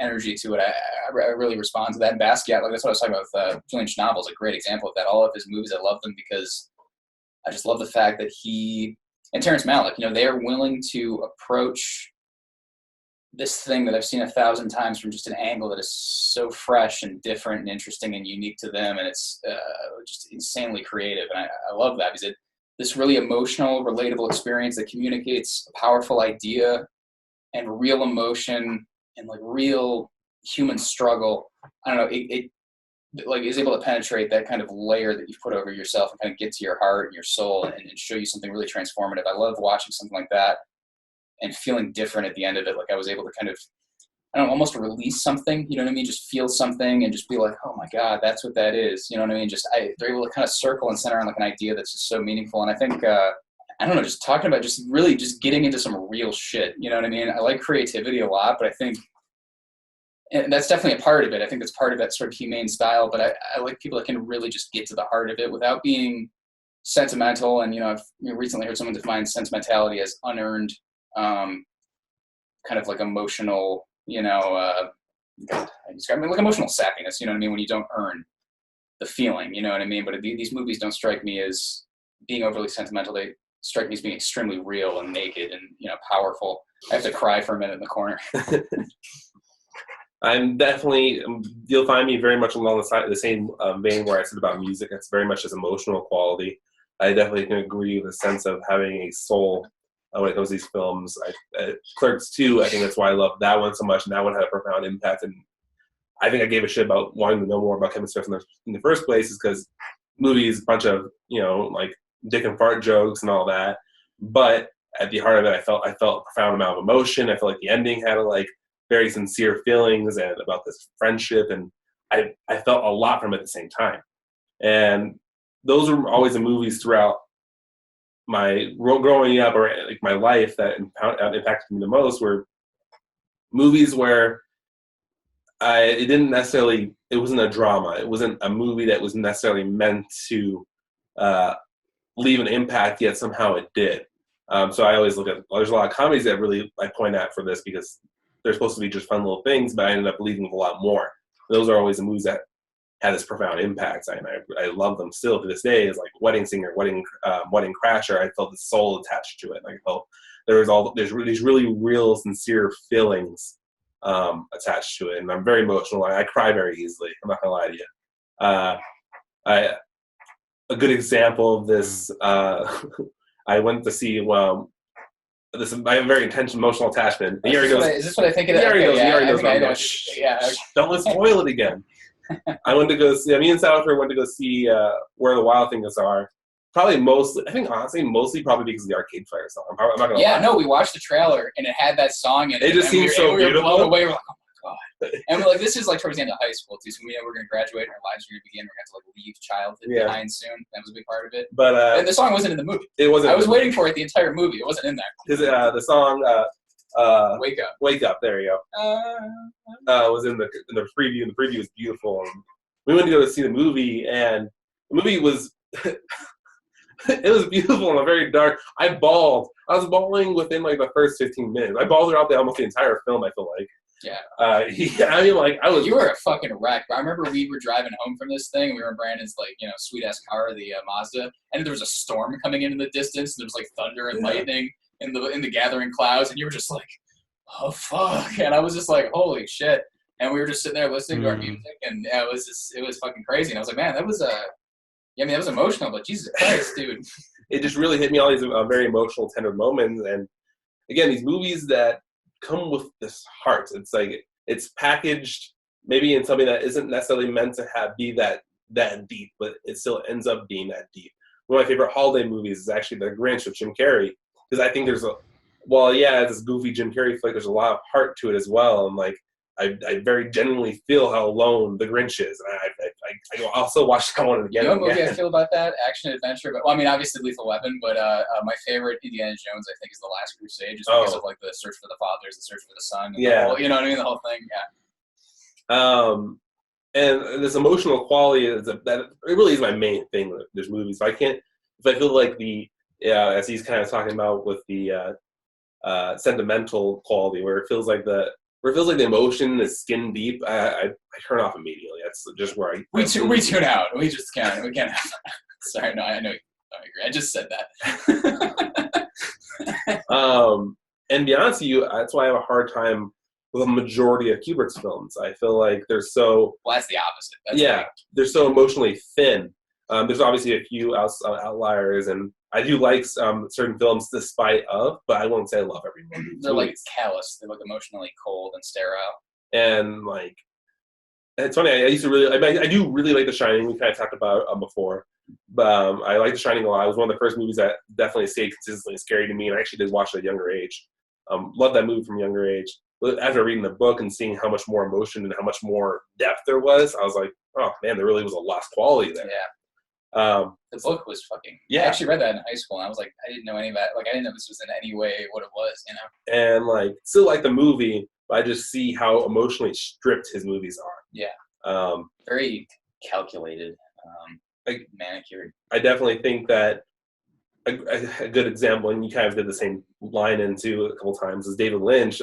energy to it. I really respond to that. And Basquiat, like that's what I was talking about with Julian Schnabel, is a great example of that. All of his movies, I love them because I just love the fact that he and Terrence Malick, they are willing to approach this thing that I've seen 1,000 times from just an angle that is so fresh and different and interesting and unique to them, and it's just insanely creative. And I love that because this really emotional, relatable experience that communicates a powerful idea and real emotion and like real human struggle. I don't know, it like is able to penetrate that kind of layer that you've put over yourself and kind of get to your heart and your soul and show you something really transformative. I love watching something like that and feeling different at the end of it. Like I was able to kind of, I don't know, almost release something, you know what I mean? Just feel something and just be like, oh my God, that's what that is. You know what I mean? They're able to kind of circle and center on like an idea that's just so meaningful. And I think, I don't know, just talking about just really just getting into some real shit. You know what I mean? I like creativity a lot, but I think, and that's definitely a part of it. I think that's part of that sort of humane style, but I like people that can really just get to the heart of it without being sentimental. And, I've recently heard someone define sentimentality as unearned, kind of like emotional, God, I describe it like emotional sappiness, you know what I mean? When you don't earn the feeling, you know what I mean? But these movies don't strike me as being overly sentimental. They strike me as being extremely real and naked and, powerful. I have to cry for a minute in the corner. I'm definitely, you'll find me very much along the same vein where I said about music. It's very much this emotional quality. I definitely can agree with the sense of having a soul when it comes to these films. Clerks 2, I think that's why I love that one so much, and that one had a profound impact. And I think I gave a shit about wanting to know more about Kevin Smith in the first place is because movies, a bunch of, like dick and fart jokes and all that. But at the heart of it, I felt a profound amount of emotion. I felt like the ending had very sincere feelings and about this friendship, and I felt a lot from it at the same time. And those were always the movies throughout my growing up or like my life that impacted me the most were movies where it wasn't a drama. It wasn't a movie that was necessarily meant to leave an impact, yet somehow it did. So I always there's a lot of comedies that really I point at for this because they're supposed to be just fun little things, but I ended up believing a lot more. Those are always the movies that had this profound impact. I love them still to this day. Is like Wedding Singer, Wedding Crasher. I felt the soul attached to it. Like I felt there's these really real, sincere feelings attached to it, and I'm very emotional. I cry very easily. I'm not gonna lie to you. A good example of this. I went to see I have a very intense emotional attachment. Is this what I think of? He already knows. Yeah. Don't let's spoil it again. I went to go see. Me and Salvatore went to go see Where the Wild Things Are. Probably mostly probably because of the Arcade Fire song. I'm not gonna lie. Yeah, no, we watched the trailer and it had that song in it. It just seems so beautiful. We were blown away. We're like, oh my God. And we're like, this is like towards the end of high school too. So we know we're gonna graduate and our lives are gonna begin. We're gonna have to leave childhood behind soon. That was a big part of it. But and the song wasn't in the movie. It wasn't. I was waiting for it the entire movie. It wasn't in there. Because the song Wake Up. There you go. Was in the preview, and the preview was beautiful. And we went to go see the movie, and the movie was it was beautiful and very dark. I bawled. I was bawling within the first 15 minutes. I bawled throughout almost the entire film, I feel like. Yeah. I was. You were a fucking wreck. I remember we were driving home from this thing. And we were in Brandon's sweet ass car, the Mazda, and there was a storm coming in the distance. And there was thunder and lightning in the gathering clouds, and you were just like, oh fuck, and I was just like, holy shit. And we were just sitting there listening to our music, and it was fucking crazy. And I was like, man, that was that was emotional, but Jesus Christ, dude. It just really hit me, all these very emotional, tender moments. And again, these movies that come with this heart. It's it's packaged maybe in something that isn't necessarily meant to be that deep, but it still ends up being that deep. One of my favorite holiday movies is actually The Grinch with Jim Carrey, because I think there's it's this goofy Jim Carrey flick, there's a lot of heart to it as well. And I very genuinely feel how alone the Grinch is, and I also watched that one again. You know what movie I feel about that? Action adventure, but obviously Lethal Weapon, but my favorite Indiana Jones, I think, is The Last Crusade, just because of the search for the fathers, the search for the son, you know what I mean, the whole thing. Yeah. And this emotional quality that it really is my main thing with this movie. So if I feel like as he's kind of talking about with the sentimental quality, where it feels like the emotion is skin deep, I turn off immediately. That's just where we tune out. We just can't. We can't have that. Sorry, no, I know. I agree. I just said that. And to be honest with you, that's why I have a hard time with a majority of Kubrick's films. I feel like they're so... Well, that's the opposite. They're so emotionally thin. There's obviously a few outliers, and I do like certain films despite of, but I won't say I love every movie. They're like callous. They look emotionally cold and sterile. And like, it's funny. I do really like The Shining. We kind of talked about it before, but I like The Shining a lot. It was one of the first movies that definitely stayed consistently scary to me, and I actually did watch it at a younger age. Loved that movie from a younger age. But after reading the book and seeing how much more emotion and how much more depth there was, I was like, oh man, there really was a lost quality there. Yeah. The book was fucking... Yeah. I actually read that in high school, and I was like, I didn't know any of that. Like, I didn't know this was in any way what it was, you know? And, like, still like the movie, but I just see how emotionally stripped his movies are. Yeah. Very calculated, manicured. I definitely think that a good example, and you kind of did the same line into a couple times, is David Lynch.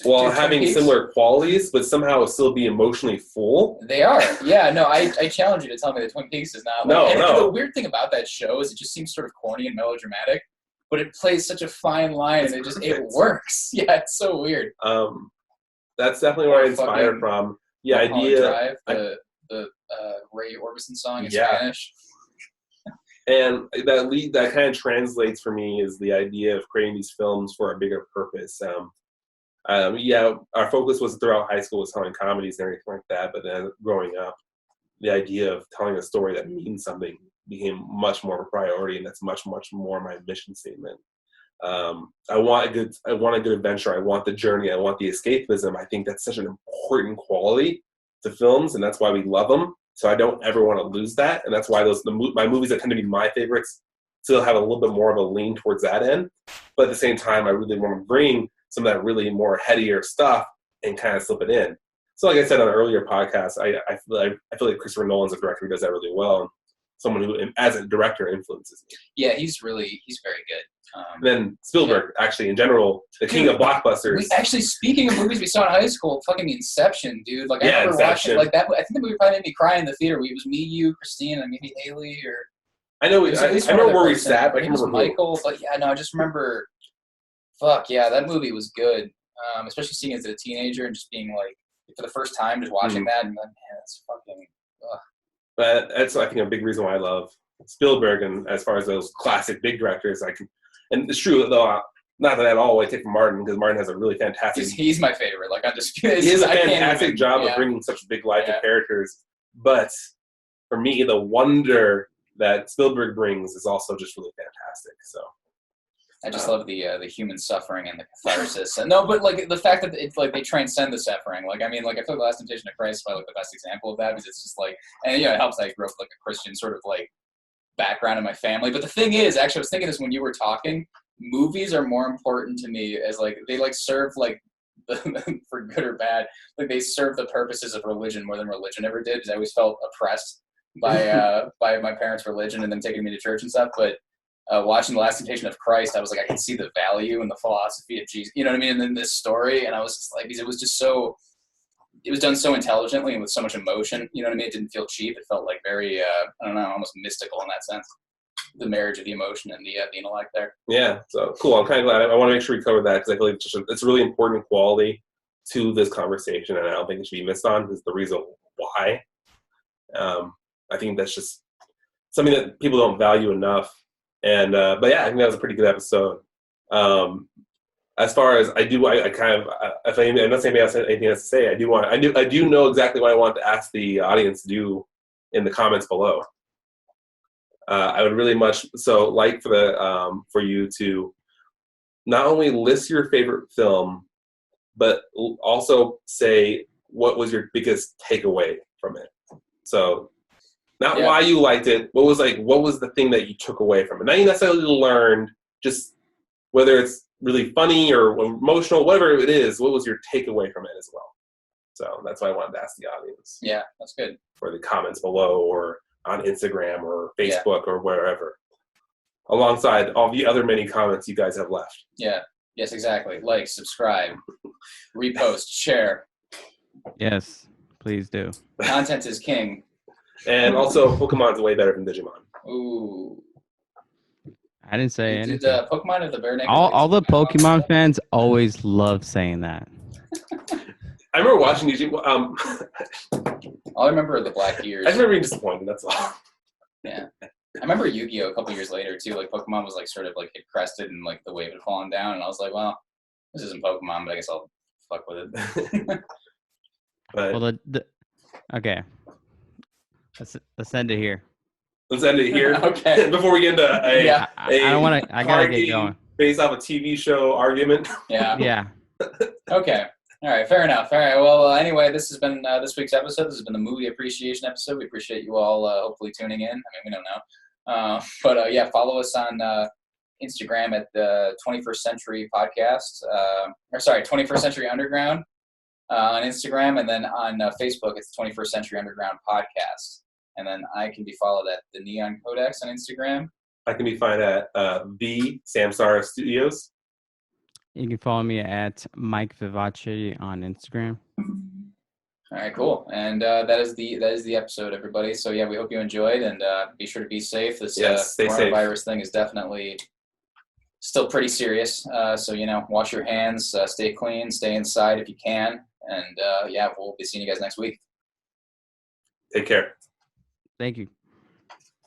Having similar qualities, but somehow still be emotionally full. They are. Yeah, no, I challenge you to tell me that Twin Peaks is not. No. The weird thing about that show is it just seems sort of corny and melodramatic, but it plays such a fine line, and it works. Yeah, it's so weird. That's definitely where I inspired from. The idea... Drive, the Ray Orbison song in Spanish. And that kind of translates for me is the idea of creating these films for a bigger purpose. Our focus was throughout high school was telling comedies and everything like that, but then growing up, the idea of telling a story that means something became much more of a priority, and that's much, much more my mission statement. I want a good adventure. I want the journey. I want the escapism. I think that's such an important quality to films, and that's why we love them. So I don't ever want to lose that, and that's why my movies that tend to be my favorites still have a little bit more of a lean towards that end. But at the same time, I really want to bring some of that really more headier stuff and kind of slip it in. So like I said on an earlier podcast, I feel like Christopher Nolan's a director who does that really well, and someone who, as a director, influences me. Yeah, he's very good. Then Spielberg, actually, in general, the king of blockbusters. Actually, speaking of movies we saw in high school, fucking Inception, dude. Like, I remember Inception. watching like that. I think the movie probably made me cry in the theater. It was me, you, Christine, and maybe Haley, or... I know. I remember where we sat, but I can't remember Michael. But yeah, no, I just remember... Fuck, yeah, that movie was good. Especially seeing it as a teenager and just being like, for the first time, just watching that, and like, man, that's fucking... Ugh. But that's, I think, a big reason why I love Spielberg, and as far as those classic big directors, and it's true, though, not that at all I take from Martin, because Martin has a really fantastic... He's my favorite. Like, he has a fantastic job of bringing such big life to characters, but for me, the wonder that Spielberg brings is also just really fantastic, so... I just love the human suffering and the catharsis. No, but like the fact that it's like they transcend the suffering. Like, I mean, like I feel like The Last Temptation of Christ is probably like the best example of that, because it's just like, and it helps that I grew up like a Christian sort of like background in my family. But the thing is, actually, I was thinking this when you were talking. Movies are more important to me as like they like serve like for good or bad. Like they serve the purposes of religion more than religion ever did. Because I always felt oppressed by my parents' religion and them taking me to church and stuff, but. Watching The Last Temptation of Christ, I was like, I could see the value and the philosophy of Jesus, you know what I mean? And then this story, and I was just like, because it was done so intelligently and with so much emotion, you know what I mean? It didn't feel cheap. It felt like very, I don't know, almost mystical in that sense. The marriage of the emotion and the intellect there. Yeah, so cool. I'm kind of glad. I want to make sure we cover that, because I feel like it's a really important quality to this conversation, and I don't think it should be missed on, is the reason why. I think that's just something that people don't value enough. And but yeah, I think that was a pretty good episode. As far as I kind of, if I'm not saying anybody else has anything else to say, I do know exactly what I want to ask the audience to do in the comments below. I would really much so like for you to not only list your favorite film, but also say what was your biggest takeaway from it. So. Not why you liked it. What was the thing that you took away from it? Not you necessarily learned, just whether it's really funny or emotional, whatever it is, what was your takeaway from it as well? So that's why I wanted to ask the audience. Yeah, that's good. For the comments below or on Instagram or Facebook or wherever. Alongside all the other many comments you guys have left. Yeah. Yes, exactly. Like, subscribe, repost, share. Yes, please do. Content is king. And also, Pokemon's way better than Digimon. Ooh. I didn't say anything. Did Pokemon of the bare naked All the ladies come Pokemon out? fans always love saying that. I remember watching these. All I remember are the black ears. I just remember being disappointed. That's all. Yeah. I remember Yu-Gi-Oh! A couple years later, too. Like, Pokemon was, like, sort of, like, hit crested and, like, the wave had fallen down. And I was like, well, this isn't Pokemon, but I guess I'll fuck with it. But Well, okay. Let's end it here. let's end it here. Okay. Before we get into Yeah. I don't want to. I gotta get going. based off a TV show argument. Yeah. Yeah. Okay. All right. Fair enough. All right. Well, anyway, this has been this week's episode. This has been the movie appreciation episode. We appreciate you all hopefully tuning in. I mean, we don't know. But yeah, follow us on Instagram at the 21st Century Podcast. 21st Century Underground on Instagram. And then on Facebook, it's 21st Century Underground Podcast. And then I can be followed at the Neon Codex on Instagram. I can be found at the Samsara Studios. You can follow me at Mike Vivace on Instagram. All right, cool. And that is the episode, everybody. So yeah, we hope you enjoyed, and be sure to be safe. This stay coronavirus safe. thing is definitely still pretty serious. So wash your hands, stay clean, stay inside if you can, and yeah, we'll be seeing you guys next week. Take care. Thank you.